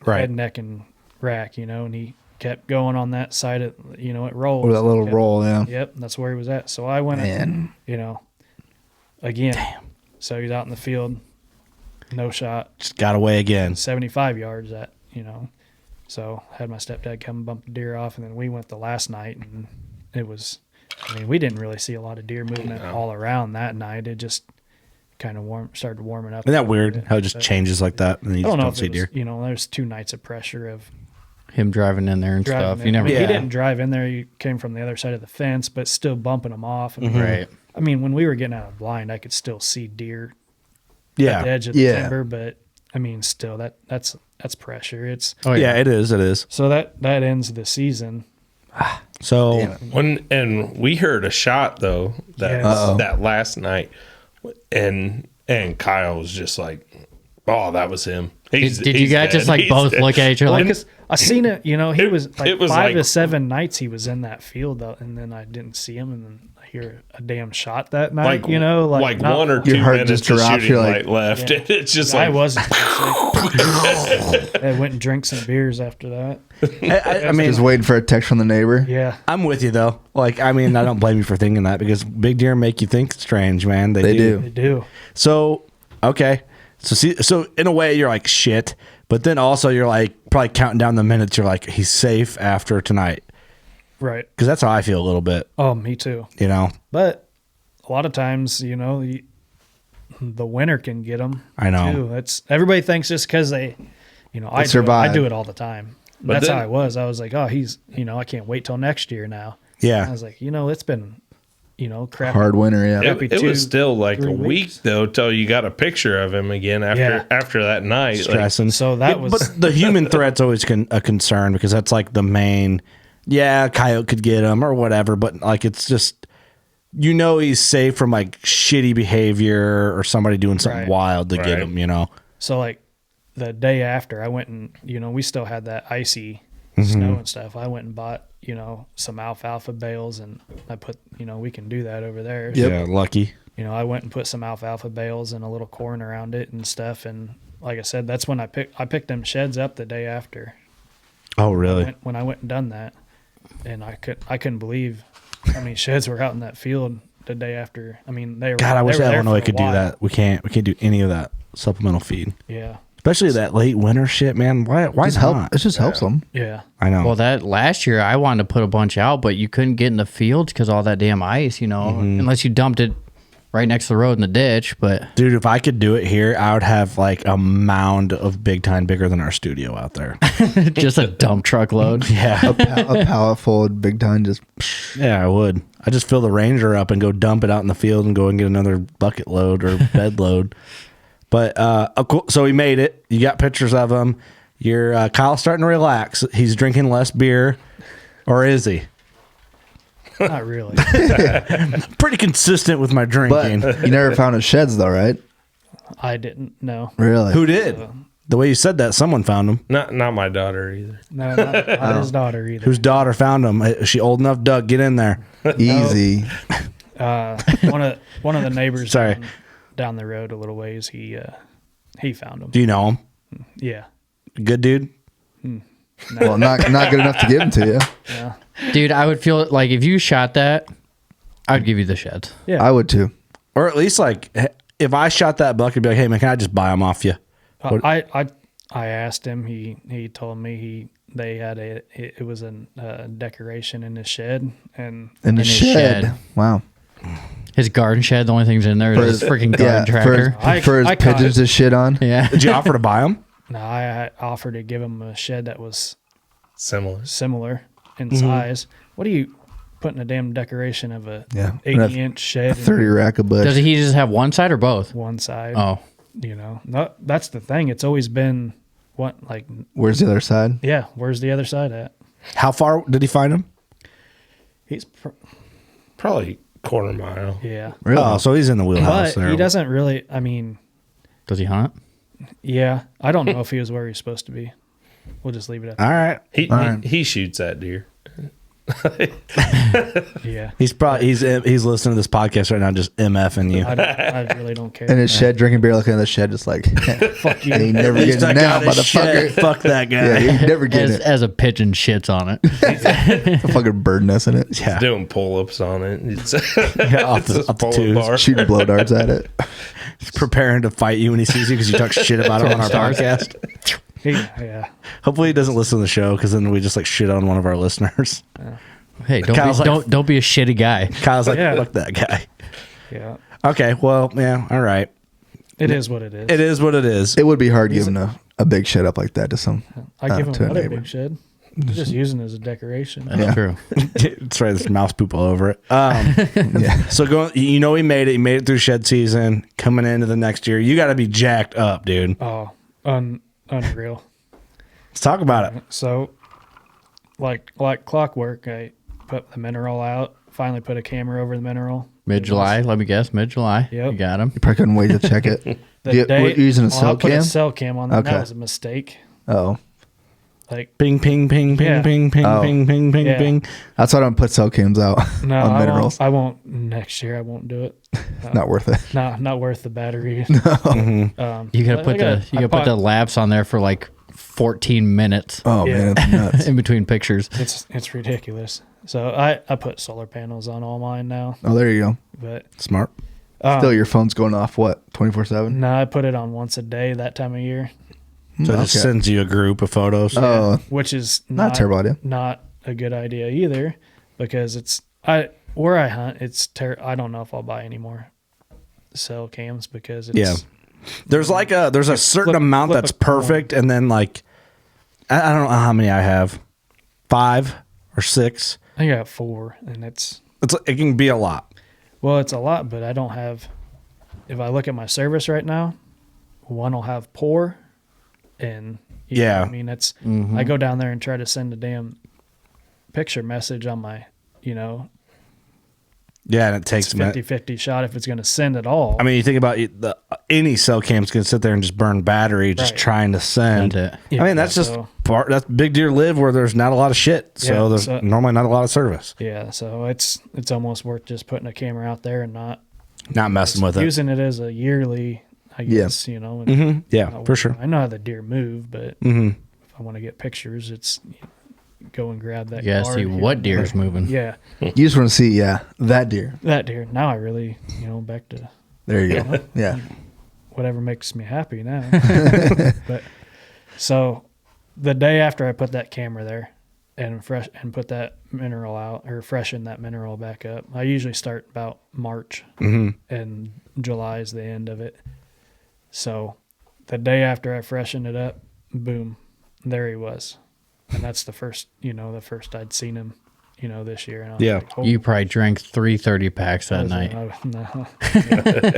B: head, neck, and rack, and he kept going on that side of, it rolls.
D: Or that little roll, yeah.
B: Yep, that's where he was at. So I went, again. Damn. So he's out in the field, no shot.
A: Just got away again.
B: 75 yards at, So had my stepdad come and bump the deer off, and then we went the last night, and it was, we didn't really see a lot of deer movement all around that night. It just kind of started warming up.
A: Isn't that weird how it just changes like that and you
B: I don't know
A: don't
B: if
A: see
B: it was,
A: deer?
B: there's 2 nights of pressure of
E: Him driving in there and
B: driving
E: stuff.
B: in.
E: You never.
B: He didn't drive in there. He came from the other side of the fence, but still bumping them off.
E: Right.
B: I mean, when we were getting out of blind, I could still see deer at the
A: Yeah.
B: edge of the timber, but still that's pressure. It's
A: Yeah, it is. It is.
B: so that ends the season.
A: So
C: And we heard a shot though that last night, and Kyle was just like, "Oh, that was him."
E: Did you guys just like both look at each other like?
B: Because I seen it, he was like
C: it was
B: 5 to
C: like-
B: 7 nights he was in that field, though, and then I didn't see him, and then I hear a damn shot that night.
C: like
B: not-
C: 1 or
D: Your
C: 2
D: heart
C: minutes
D: just
C: of
D: drops,
C: shooting
D: you're
C: light
D: like-
C: left. And it's just
B: I
C: like,
B: wasn't. I went and drank some beers after that.
A: I mean,
D: Just waiting for a text from the neighbor.
B: Yeah.
A: I'm with you though. Like, I don't blame you for thinking that because big deer make you think strange, man.
D: They do.
B: They do.
A: So, okay. So in a way you're like shit, but then also you're like probably counting down the minutes. You're like, he's safe after tonight.
B: Right.
A: Cause that's how I feel a little bit,
B: Oh, me too. But a lot of times, the winner can get them.
A: I know.
B: Too. Everybody thinks just because they, I
D: survive.
B: do it all the time.
C: But
B: That's
C: then-
B: how I was. I was like, oh, he's, I can't wait till next year now.
A: Yeah.
B: I was like, it's been, crap.
D: Hard winter, yeah.
C: it was still like
B: 3
C: a week
B: weeks.
C: though till you got a picture of him again after that night. Like,
A: Stressing.
B: So that was-
A: but the human threat's always a concern because that's like the main, coyote could get him or whatever. But like, it's just, he's safe from like shitty behavior or somebody doing something
B: Right.
A: wild to get
C: Right.
A: him,
B: So like the day after I went and, we still had that icy snow and stuff. I went and bought, some alfalfa bales, and I put, we can do that over there.
D: Yep.
A: Yeah, lucky.
B: I went and put some alfalfa bales and a little corn around it and stuff. And like I said, that's when I picked them sheds up the day after.
A: Oh, really?
B: When I went and done that, and I couldn't believe how many sheds were out in that field the day after. I mean, they were.
A: God, I wish
B: they were there
A: Illinois
B: for a
A: could do
B: while.
A: that. We can't do any of that supplemental feed,
B: Yeah,
A: especially that late winter shit, man. Why
D: Just help.
A: not?
D: It just helps them.
B: yeah.
A: I know.
E: Well, that last year I wanted to put a bunch out, but you couldn't get in the fields because all that damn ice, unless you dumped it right next to the road in the ditch. But
A: Dude, if I could do it here, I would have like a mound of big time bigger than our studio out there.
E: just a dump truck load.
A: Yeah.
D: A pallet full of big time just.
A: Yeah, I would. I just fill the Ranger up and go dump it out in the field and go and get another bucket load or bed load. But cool. So he made it. You got pictures of him. You're Kyle's starting to relax. He's drinking less beer, or is he?
B: Not really.
A: Pretty consistent with my drinking.
D: But you never found his sheds though, right?
B: I didn't. No.
D: Really?
A: Who did? The way you said that, someone found him.
C: Not my daughter either.
B: No, not his daughter either.
A: Whose daughter found him? Is she old enough? Doug, get in there.
D: Easy.
B: One of the neighbors
A: Sorry.
B: down the road a little ways, he found him.
A: Do you know him?
B: Yeah.
A: Good dude.
D: Well, not good enough to give him to you.
B: Yeah.
E: Dude, I would feel like if you shot that, I'd give you the sheds.
B: Yeah.
D: I would too.
A: Or at least like if I shot that buck, I'd be like, hey man, can I just buy him off you?
B: I asked him. He told me they had it was a decoration in his shed and
D: In the
E: his
D: shed.
E: shed.
D: Wow.
E: His garden shed, the only thing's in there is his freaking garden tractor.
D: For his
B: I caught
D: pigeons
B: it.
D: to shit on.
E: Yeah.
A: Did you offer to buy him?
B: no, I offered to give him a shed that was
C: Similar.
B: similar in size. What are you putting a damn decoration of a
D: Yeah.
B: 80-inch shed in
D: 30 rack of bush.
E: Does he just have one side or both?
B: one side?
E: Oh.
B: You know, that's the thing. It's always been
D: Where's the other side?
B: yeah. Where's the other side at?
A: How far did he find him?
B: He's
C: Probably quarter mile.
B: yeah,
D: Really?
A: Oh, so he's in the wheelhouse
B: but
A: there.
B: he doesn't really. I mean,
E: Does he hunt?
B: yeah, I don't know if he was where he's supposed to be. We'll just leave it at
A: All right.
C: He shoots at deer.
B: that. Yeah,
A: He's listening to this podcast right now, just MFing you.
B: I really don't care.
D: In his shed, drinking beer, looking at the shed, just like,
B: Fuck you.
D: ain't never
A: He's
D: getting
A: stuck
D: it now,
A: out his
D: motherfucker.
A: shit. Fuck that guy.
D: Yeah, you ain't never
E: As,
D: getting it.
E: as a pigeon shits on it.
D: A fucking bird nest in it.
A: Yeah.
C: Doing pull-ups on it. It's,
A: Yeah, off
C: it's
A: the-
C: a
A: off the
C: pull-up
A: twos.
C: bar.
D: Shooting blow darts at it.
A: He's preparing to fight you when he sees you because you talk shit about him on our
E: Stars.
A: podcast.
B: Yeah.
A: Hopefully he doesn't listen to the show because then we just like shit on one of our listeners.
E: Hey,
A: Kyle's like-
E: don't be a shitty guy.
A: Kyle's like,
B: Yeah.
A: fuck that guy.
B: Yeah.
A: Okay, well, yeah, all right.
B: It is what it is.
A: It is what it is.
D: It would be hard giving a big shed up like that to some.
B: I give him
D: to a
B: another
D: neighbor.
B: big shed. Just using it as a decoration.
E: That's
D: Yeah.
E: true.
A: That's right. There's mouse poop all over it.
D: Yeah.
A: So going, he made it. He made it through shed season. Coming into the next year, you got to be jacked up, dude.
B: Oh, unreal.
A: Let's talk about it.
B: So, like clockwork, I put the mineral out. Finally, put a camera over the mineral.
E: Mid-July, let me guess. Mid-July.
B: Yep.
E: You got him.
D: You probably couldn't wait to check it.
B: The
D: You-
B: day,
D: what, you're using a
B: well,
D: cell
B: I put
D: cam?
B: a cell cam on there.
D: Okay.
B: That was a mistake.
D: Oh.
B: Like,
A: Ping, ping, ping, ping,
B: Yeah.
A: ping, ping,
D: Oh.
A: ping, ping, ping,
B: Yeah.
A: ping.
D: That's why I don't put cell cams out
B: no,
D: on minerals.
B: I won't. Next year, I won't do it.
D: Not worth it.
B: Not worth the battery.
E: You gotta put the lapse on there for like 14 minutes
D: Oh,
B: Yeah.
D: man, it's nuts.
E: in between pictures.
B: It's ridiculous. So I put solar panels on all mine now,
D: Oh, there you go.
B: but
A: Smart.
D: Still, your phone's going off, what, 24/7?
B: no, I put it on once a day that time of year,
A: So it just
D: Okay.
A: sends you a group of photos.
D: Oh,
B: which is
D: not a terrible idea.
B: Not a good idea either, because where I hunt, I don't know if I'll buy any more cell cams because it's
A: Yeah. There's a certain amount
B: flip
A: that's
B: a coin.
A: perfect, and then like I don't know how many I have, 5 or 6.
B: I think I got 4, and it
A: can be a lot.
B: it's a lot, but I don't have. If I look at my service right now, one will have poor, and you know
A: Yeah.
B: what I mean it's. I go down there and try to send a damn picture message on my,
A: Yeah, and it
B: it's
A: takes a minute.
B: 50-50 shot if it's going to send at all.
A: I mean, you think about any cell cam's gonna sit there and just burn battery, just
B: Right.
A: trying to send.
E: Send it.
B: Yeah,
A: I mean, that's just
B: so-
A: that's big deer live where there's not a lot of shit, so
B: Yeah,
A: there's
B: so-
A: normally not a lot of service.
B: Yeah, so it's almost worth just putting a camera out there and not
A: Not messing with it.
B: using it as a yearly, I
D: Yeah.
B: guess, and
A: Yeah, for sure.
B: I know how the deer move, but if I want to get pictures, it's go and grab that.
E: You gotta
B: card
E: see
B: here
E: what
B: and
E: deer
B: there.
E: is moving.
B: Yeah,
D: You just want to see, that deer.
B: that deer. Now I really, back to
D: There you go. Yeah.
B: whatever makes me happy now. But so the day after I put that camera there and put that mineral out or freshen that mineral back up, I usually start about March and July is the end of it. So the day after I freshened it up, boom, there he was. And that's the first I'd seen him, this year. And I was
A: Yeah.
B: like, holy
E: You probably drank 330 packs
B: I
E: that
B: was
E: night.
B: like, no.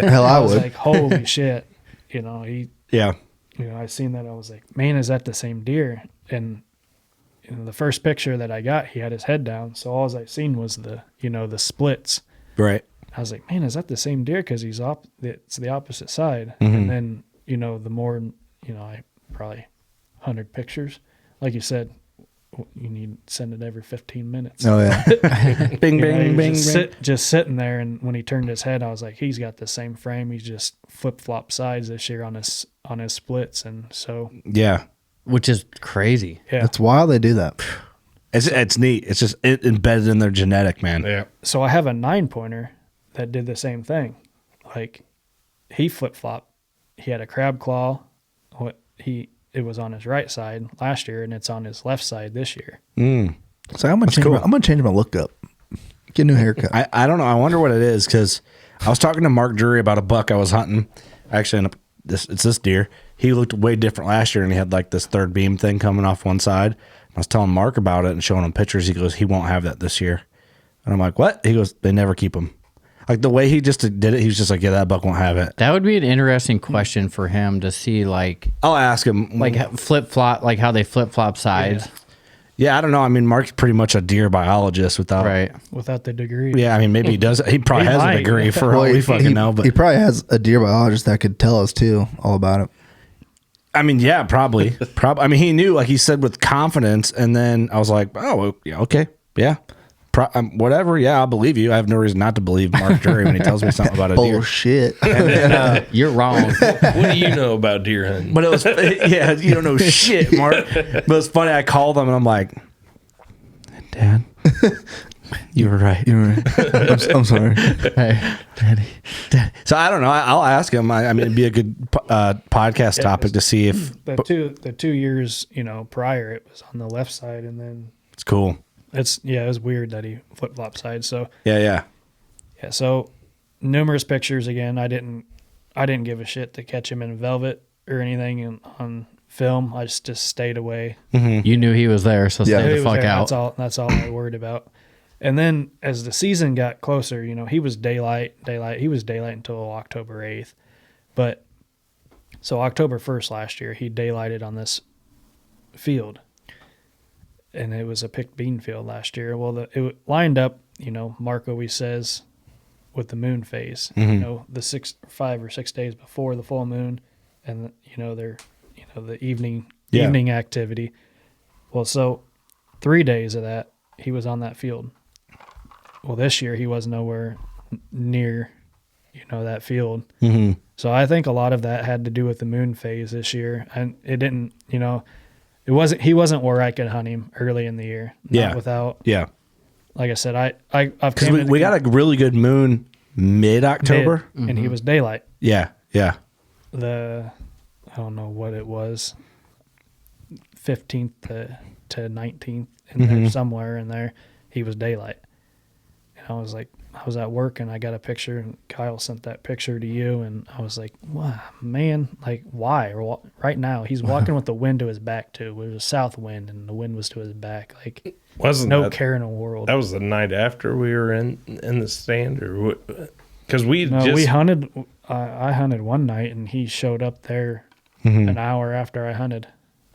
D: Hell, I
B: I was
D: would.
B: like, holy shit. He,
A: Yeah,
B: I seen that. I was like, man, is that the same deer? And the first picture that I got, he had his head down. So all I seen was the splits.
A: Right.
B: I was like, man, is that the same deer? Because it's the opposite side.
A: Mm-hmm.
B: And then, the more, I probably 100 pictures. Like you said, you need to send it every 15 minutes.
D: Oh yeah.
A: Bing, bing, bing,
B: Just sitting there. And when he turned his head, I was like, he's got the same frame. He's just flip-flop sides this year on his splits. And so,
A: Yeah.
E: Which is crazy.
B: yeah.
D: That's wild they do that.
A: It's neat. It's just embedded in their genetic, man.
C: Yeah.
B: So I have a 9-pointer that did the same thing. Like, he flip-flopped. He had a crab claw. It was on his right side last year, and it's on his left side this year.
D: So I'm gonna change my look up. Get a new haircut.
A: I don't know. I wonder what it is, because I was talking to Mark Drury about a buck I was hunting. Actually, it's this deer. He looked way different last year, and he had like this third beam thing coming off one side. I was telling Mark about it and showing him pictures. He goes, he won't have that this year. And I'm like, what? He goes, they never keep them. Like the way he just did it, he was just like, yeah, that buck won't have it.
E: That would be an interesting question for him to see, like
A: I'll ask him.
E: flip flop, like how they flip flop sides.
A: Yeah, I don't know. I mean, Mark's pretty much a deer biologist without.
E: Right.
B: Without the degree.
A: Yeah, I mean, maybe he does. He probably
B: He
A: has
B: might.
A: a degree for all we fucking know. But
D: he probably has a deer biologist that could tell us too all about it.
A: I mean, yeah, probably. I mean, he knew, like he said, with confidence. And then I was like, oh, yeah, okay, yeah. Whatever, yeah, I'll believe you. I have no reason not to believe Mark Drury when he tells me something about a deer.
D: Bullshit.
A: And then,
E: You're wrong.
C: What do you know about deer hunting?
A: but it was, yeah, you don't know shit, Mark. But it's funny. I called him and I'm like, Dad, you were right.
D: You're right. I'm sorry.
E: Hey, Daddy.
A: So I don't know. I'll ask him. I mean, it'd be a good podcast topic to see if
B: The 2 years, prior, it was on the left side, and then
A: it's cool.
B: it was weird that he flip-flop sides. So
A: Yeah.
B: so numerous pictures again. I didn't give a shit to catch him in velvet or anything on film. I just stayed away.
E: You knew he was there, so
D: Yeah.
E: stay
B: He
E: the
B: was
E: fuck
B: there.
E: out.
B: That's all I worried about. And then as the season got closer, he was daylight. He was daylight until October 8th. But so October 1st last year, he daylighted on this field. And it was a picked bean field last year. Well, it lined up, Mark always says, with the moon phase. The 5 or 6 days before the full moon, and the evening activity. Well, so 3 days of that, he was on that field. Well, this year he was nowhere near, that field.
A: Mm-hmm.
B: So I think a lot of that had to do with the moon phase this year, and it didn't. He wasn't where I could hunt him early in the year. Not without.
A: Yeah.
B: Like I said, I've
A: Because we got a really good moon mid-October.
B: and he was daylight.
A: Yeah.
B: I don't know what it was, 15th to 19th in there, somewhere in there, he was daylight. And I was at work and I got a picture, and Kyle sent that picture to you, and I was like, wow, man, like why? Right now he's walking with the wind to his back too. It was a south wind and the wind was to his back. Like
C: Wasn't
B: no
C: that,
B: care in the world.
C: that was the night after we were in the stand, or what? Because we
B: hunted. I hunted one night and he showed up there an hour after I hunted.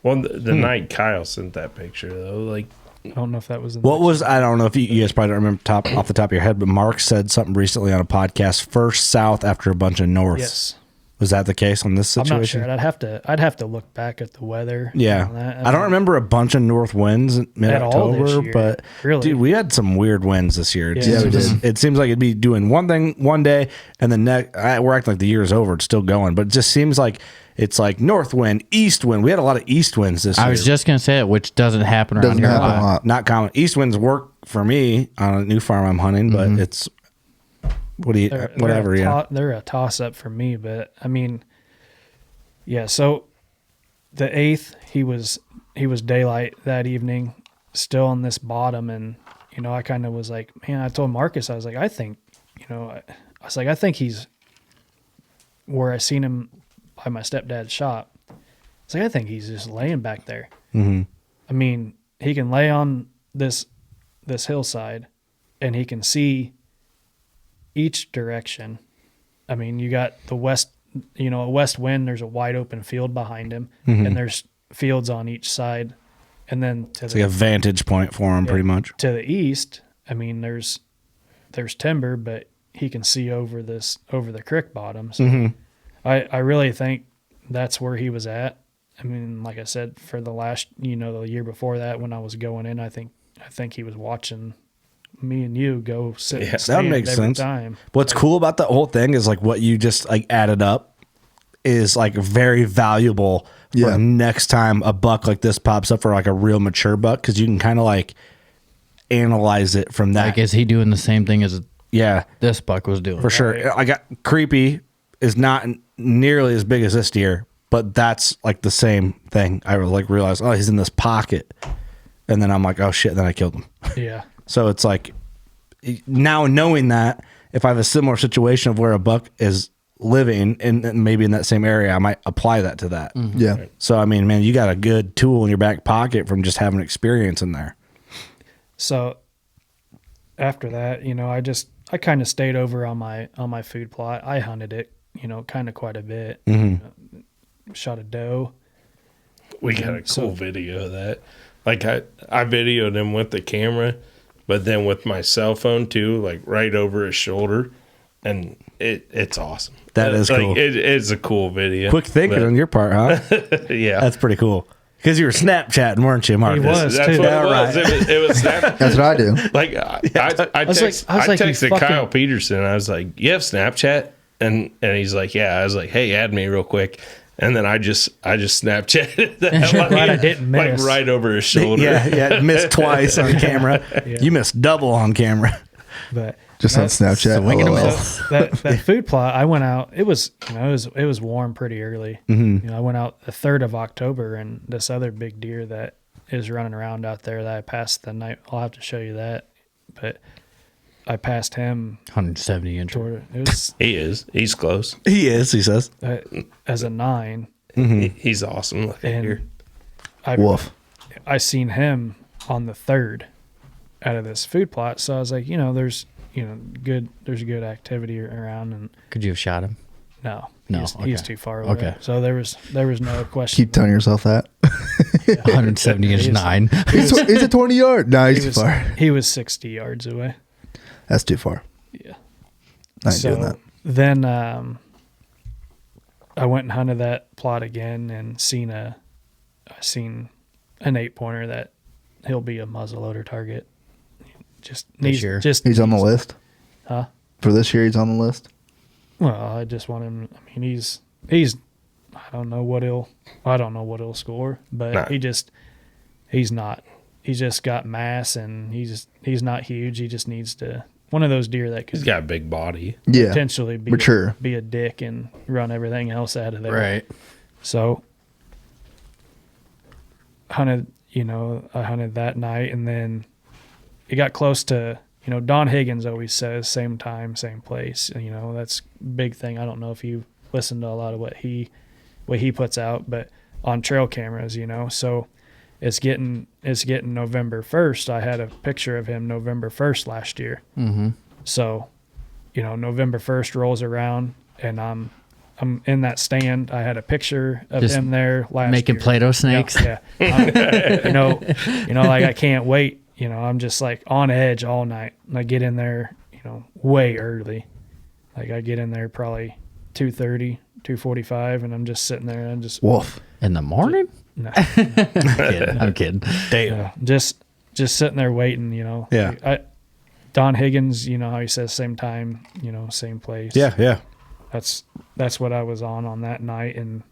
C: Well, the night Kyle sent that picture, though, like,
B: I don't know if that was
A: I don't know if you guys probably don't remember off the top of your head, but Mark said something recently on a podcast, first south after a bunch of north.
B: Yes.
A: Was that the case on this situation?
B: I'm not sure. I'd have to look back at the weather.
A: Yeah.
B: on that.
A: I don't remember a bunch of north winds in
B: At all this
A: mid-October,
B: year.
A: but
B: Really?
A: dude, we had some weird winds this year.
B: Yeah,
D: we did.
A: It seems like it'd be doing one thing one day, and the next, we're acting like the year's over. It's still going, but it just seems like it's like north wind, east wind. We had a lot of east winds this year.
E: I was just gonna say it, which doesn't happen around
D: Doesn't
E: here a
D: happen a
E: lot.
D: lot.
A: Not common. East winds work for me on a new farm I'm hunting, but it's whatever.
B: They're a toss up for me, but I mean, yeah. So the 8th, he was daylight that evening, still on this bottom, and I kind of was like, man. I told Marcus, I was like, I think he's where I seen him by my stepdad's shop. It's like I think he's just laying back there.
A: Mm-hmm.
B: I mean, he can lay on this hillside, and he can see each direction. I mean, you got the west, a west wind. There's a wide open field behind him, and there's fields on each side, And then
A: It's like a vantage point for him, pretty much.
B: to the east, I mean, there's timber, but he can see over the creek bottom. So I really think that's where he was at. I mean, like I said, for the last, the year before that, when I was going in, I think he was watching me and you go sit. And
A: That
B: stand
A: makes
B: every
A: sense.
B: Time.
A: What's cool about the whole thing is like what you just like added up is like very valuable for next time a buck like this pops up for like a real mature buck, because you can kind of like analyze it from that.
E: Like, is he doing the same thing as
A: Yeah,
E: this buck was doing?
A: for sure. I got creepy is not nearly as big as this deer, but that's like the same thing. I like realized, oh, he's in this pocket, and then I'm like, oh shit, then I killed him.
B: Yeah.
A: So it's like now knowing that if I have a similar situation of where a buck is living and maybe in that same area, I might apply that to that.
D: Yeah.
A: So I mean, man, you got a good tool in your back pocket from just having experience in there.
B: So after that, I kind of stayed over on my food plot. I hunted it, kind of quite a bit. Shot a doe.
C: We got a cool video of that. Like I videoed him with the camera, but then with my cell phone too, like right over his shoulder, and it's awesome.
A: That is
C: like,
A: cool.
C: It's a cool video.
A: Quick thinking on your part, huh?
C: Yeah,
A: That's pretty cool. Because you were Snapchatting, weren't you, Marcus?
B: He was.
C: that's
B: too.
C: what
A: Yeah,
C: it was.
A: right.
C: It was Snapchat.
D: That's what I do.
C: Like I
B: was like, you
C: texted
B: fucking-
C: Kyle Peterson. I was like, "You have Snapchat?" And he's like, "Yeah." I was like, "Hey, add me real quick." And then I just Snapchatted that.
B: Glad I didn't
C: like
B: miss.
C: right over his shoulder.
A: Yeah, missed twice on camera. You missed double on camera.
B: But
D: Just on Snapchat.
E: swing and a
D: LOL.
E: miss.
B: that food plot, I went out. It was it was warm pretty early. I went out the 3rd of October, and this other big deer that is running around out there that I passed the night. I'll have to show you that, but I passed him
E: 170 inch.
B: toward it was
C: He's close.
A: He is, he says.
B: as a 9.
C: He's awesome looking here.
B: And
D: Woof.
B: I seen him on the 3rd out of this food plot, so I was like, there's good activity around, and
E: Could you have shot him?
B: no,
E: No,
B: he's
E: okay.
B: too far away.
E: Okay.
B: So there was no question.
D: Keep telling yourself that.
E: 170 inch
B: He is-
E: 9.
D: It's a 20 yard. No, he's
B: He
D: too
B: was,
D: far.
B: he was 60 yards away.
D: That's too far.
B: Yeah.
D: I ain't doing that.
B: Then I went and hunted that plot again and seen an 8-pointer that he'll be a muzzleloader target. Just needs
E: year?
B: just
D: He's on the
B: needs-
D: list.
B: Huh?
D: For this year, he's on the list.
B: Well, I just want him. I mean, he's. I don't know what he'll score, but
C: Nah.
B: he's not. He's just got mass, and he's not huge. He just needs to one of those deer that
C: He's
B: could
C: got a big body.
D: Yeah.
B: potentially be
D: Mature.
B: be a dick and run everything else out of there.
E: Right.
B: So I hunted that night, and then it got close to, Don Higgins always says same time, same place. That's a big thing. I don't know if you listen to a lot of what he puts out, but on trail cameras, so it's getting November 1st. I had a picture of him November 1st last year.
E: Mm-hmm.
B: So, November 1st rolls around, and I'm in that stand. I had a picture of
E: Just
B: him there last
E: making
B: year.
E: Play-Doh snakes.
B: Yeah. Like I can't wait. I'm just like on edge all night. And I get in there, way early. Like I get in there probably 2:30, 2:45, and I'm just sitting there and I'm just
D: Wolf.
E: In the morning?
B: no,
E: I'm kidding.
B: just sitting there waiting.
A: Yeah.
B: Don Higgins, how he says same time, same place.
A: Yeah.
B: That's what I was on that night, and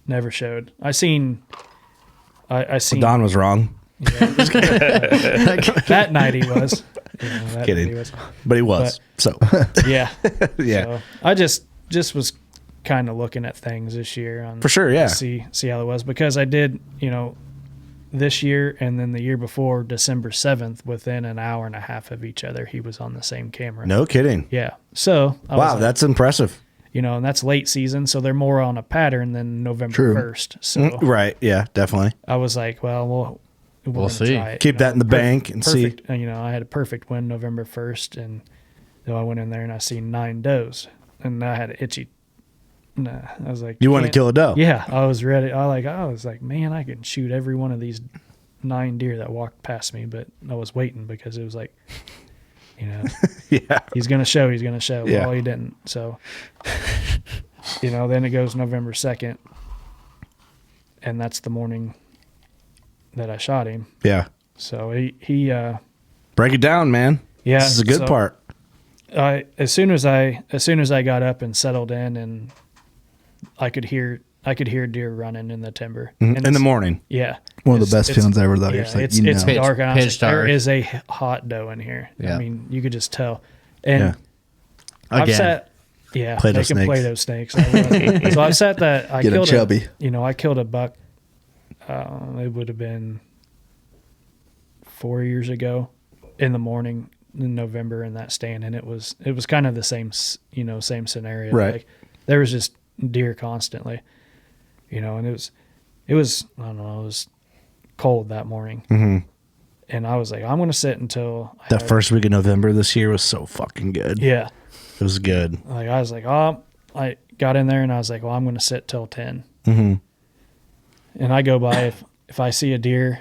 B: never showed. I seen
A: Don was wrong,
B: that night he was. That
A: Kidding.
B: night he was.
A: but he was. So,
B: Yeah.
A: yeah.
B: So I just was kind of looking at things this year on
A: For sure, yeah.
B: see how it was, because I did, this year and then the year before, December 7th, within an hour and a half of each other, he was on the same camera.
A: No kidding.
B: Yeah. So I was
A: Wow,
B: like,
A: that's impressive.
B: and that's late season, so they're more on a pattern than November
D: True.
B: 1st. So
A: Right. Yeah, definitely.
B: I was like, well, we're gonna
E: see.
B: try it,
A: Keep that in the bank and see.
B: perfect. And, I had a perfect win November 1st, and I went in there and I seen 9 does, and I had an Nah, I was like,
A: You want to
B: can't-
A: kill a doe?
B: Yeah, I was ready. I was like, man, I can shoot every one of these 9 deer that walked past me, but I was waiting because it was like,
A: Yeah.
B: he's gonna show.
A: Yeah.
B: Well, he didn't. So, then it goes November 2nd, and that's the morning that I shot him.
A: Yeah.
B: So he
A: Break it down, man.
B: yeah,
A: This is a good
B: so
A: part.
B: as soon as I got up and settled in, and I could hear deer running in the timber
A: In
B: And
A: the
B: it's-
A: morning.
B: Yeah,
D: One of the best
B: it's-
D: feelings ever, though.
B: Yeah,
D: You're just like,
B: it's
D: you know.
B: dark, and I was
E: Pitch
B: like, there
E: dark.
B: is a hot doe in here.
E: Yeah.
B: I mean, you could just tell. And
A: Yeah.
B: I've
E: Again.
B: sat, yeah,
A: Play-Doh
B: making
A: snakes.
B: Play-Doh snakes. I was. So I've sat that. I
D: Get 'em
B: killed
D: chubby.
B: I killed a buck. It would have been 4 years ago, in the morning in November in that stand, and it was kind of the same scenario.
A: Right.
B: Like, there was just deer constantly, and it was I don't know, it was cold that morning, and I was like, I'm gonna sit until
A: That first week of November this year was so fucking good.
B: yeah.
A: It was good.
B: Like, I was like, I got in there and I was like, well, I'm gonna sit till 10, and I go by if I see a deer,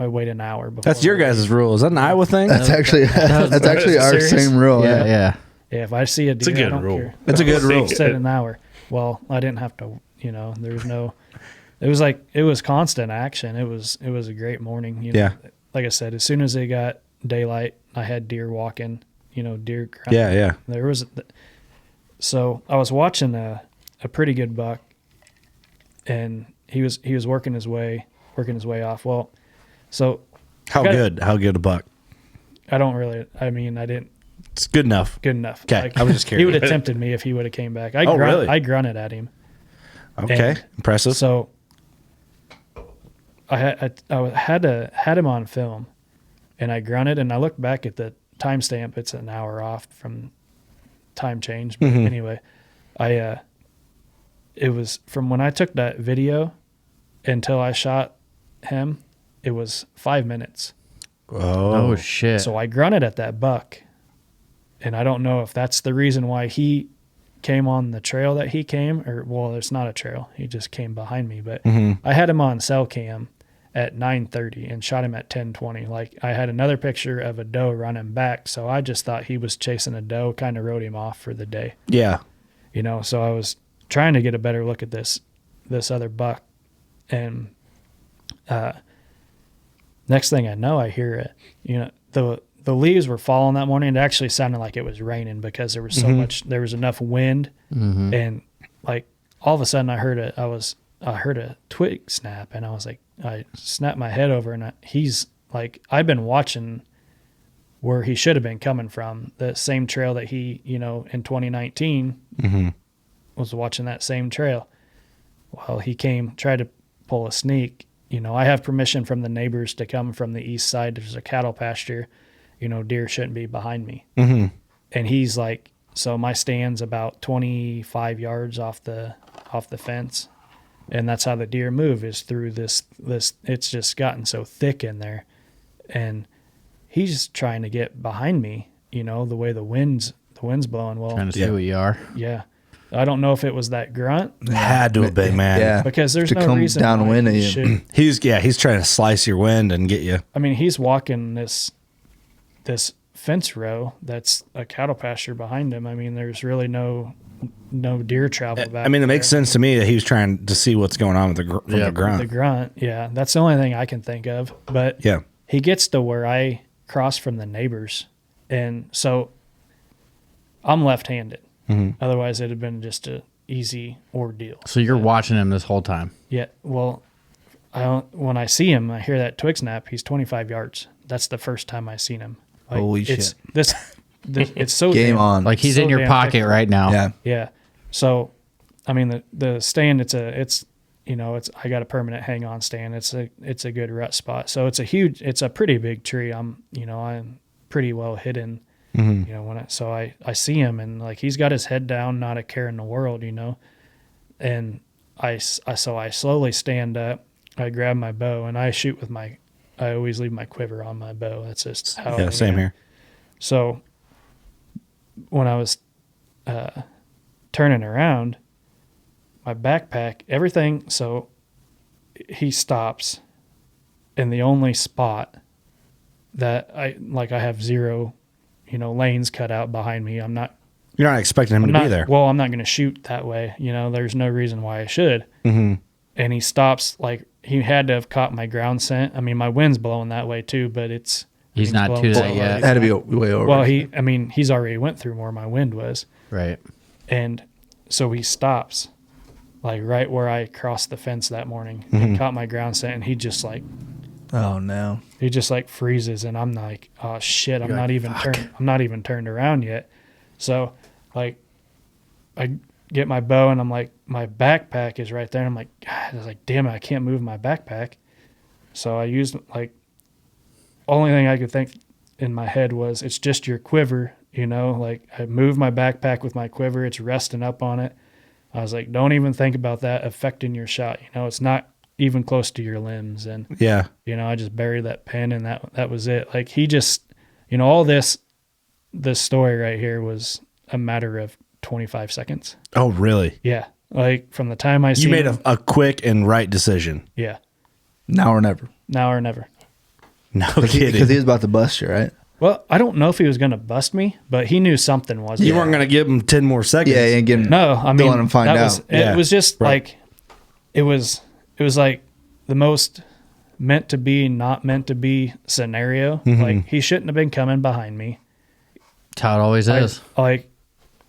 B: I wait an hour before.
A: That's your guys' rule. Is that an Iowa thing?
D: That's actually our
B: serious?
D: same rule.
E: Yeah,
D: Yeah.
E: yeah.
B: Yeah, if I see a deer,
C: a good
B: I don't
C: rule.
B: care.
A: It's a good rule.
B: Sit an hour. Well, I didn't have to. There was no. It was constant action. It was a great morning.
A: Yeah.
B: Like I said, as soon as it got daylight, I had deer walking. Deer. Grunting.
A: Yeah, yeah.
B: There was. So I was watching a pretty good buck, and he was working his way off. Well, so
A: How good a buck?
B: I don't really. I mean, I didn't.
A: It's good enough.
B: Good enough.
A: Okay, I was just
B: He
A: curious.
B: would have tempted me if he would have came back.
A: Oh, really?
B: I grunted at him.
A: Okay,
B: And
A: impressive.
B: So I had him on film, and I grunted, and I looked back at the timestamp. It's an hour off from time change, but anyway, it was from when I took that video until I shot him. It was 5 minutes.
E: Oh shit.
B: So I grunted at that buck, and I don't know if that's the reason why he came on the trail that he came, or well, it's not a trail. He just came behind me, but I had him on cell cam at 9:30 and shot him at 10:20. Like, I had another picture of a doe running back, so I just thought he was chasing a doe, kind of wrote him off for the day.
A: Yeah.
B: So I was trying to get a better look at this other buck, and next thing I know, I hear it. The leaves were falling that morning. It actually sounded like it was raining because there was so much. There was enough wind, and like all of a sudden, I heard a twig snap, and I was like, I snapped my head over, and he's like, I've been watching where he should have been coming from, the same trail that he, in 2019 was watching that same trail. Well, he tried to pull a sneak. I have permission from the neighbors to come from the east side. There's a cattle pasture. Deer shouldn't be behind me. And he's like, so my stand's about 25 yards off the fence. And that's how the deer move, is through this, it's just gotten so thick in there. And he's trying to get behind me, the way the wind's blowing. Well,
E: Trying to see what you are.
B: yeah. I don't know if it was that grunt,
A: It had to have been, man.
D: Yeah.
B: because there's
D: To
B: no
D: come
B: reason
D: downwind
B: why
D: of
B: he
D: you.
B: should.
A: He's trying to slice your wind and get you.
B: I mean, he's walking this fence row that's a cattle pasture behind him. I mean, there's really no deer travel back.
A: I mean, it makes sense to me that he was trying to see what's going on with the
B: The
A: grunt.
B: grunt, yeah, that's the only thing I can think of. But
A: Yeah.
B: he gets to where I cross from the neighbors, and so I'm left-handed. Otherwise, it'd have been just a easy ordeal.
E: So you're watching him this whole time.
B: Yeah, well, when I see him, I hear that twig snap. He's 25 yards. That's the first time I seen him. Like,
D: Holy
B: it's,
D: shit.
B: It's so
D: Game
B: damn,
D: on.
E: Like he's
B: So
E: in your
B: damn
E: pocket
B: thick.
E: right now.
D: Yeah.
B: Yeah. So, I mean, the stand, it's I got a permanent hang on stand. It's a good rut spot. So it's a pretty big tree. I'm pretty well hidden. When I see him, and like, he's got his head down, not a care in the world, and I slowly stand up. I grab my bow and I shoot with I always leave my quiver on my bow. That's just how I
A: Same
B: am.
A: here.
B: So when I was turning around, my backpack, everything. So he stops in the only spot that I have zero, lanes cut out behind me. You're not expecting him to be there. Well, I'm not going to shoot that way. There's no reason why I should.
A: Mm-hmm.
B: And he stops, he had to have caught my ground scent. I mean, my wind's blowing that way too, but
E: he's not to that yet.
D: It had to be way over.
B: Well, he's already went through where my wind was.
E: Right.
B: And so he stops, right where I crossed the fence that morning. Mm-hmm. He caught my ground scent, and he just
D: oh no,
B: he just freezes, and I'm like, oh shit, I'm not even turned around yet. So I get my bow, and I'm like, my backpack is right there. And I'm like, God, I was like, damn it, I can't move my backpack. So I used only thing I could think in my head was, it's just your quiver, I moved my backpack with my quiver. It's resting up on it. I was like, don't even think about that affecting your shot. It's not even close to your limbs. And
A: yeah,
B: I just buried that pin, and that was it. He just, all this story right here was a matter of 25 seconds.
A: Oh, really?
B: Yeah. From the time I
A: you made a quick and right decision.
B: Yeah.
D: Now or never.
B: Now or never.
A: No kidding.
D: Because he was about to bust you, right?
B: Well, I don't know if he was going to bust me, but he knew something was.
A: You weren't going to give him 10 more seconds.
D: Yeah, and give him.
B: No, I mean,
D: let him find out.
B: It was just it was like the most meant to be, not meant to be scenario.
A: Mm-hmm.
B: He shouldn't have been coming behind me.
E: That's how it always is.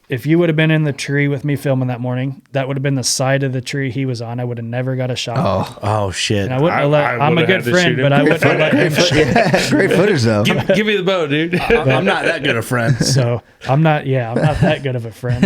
B: If you would have been in the tree with me filming that morning, that would have been the side of the tree he was on. I would have never got a shot.
A: Oh shit!
B: And I wouldn't have let. I'm a good friend, but I wouldn't have let him shoot.
D: Yeah, great footage though.
C: Give me the bow, dude.
A: I'm not that good a friend.
B: So I'm not that good of a friend.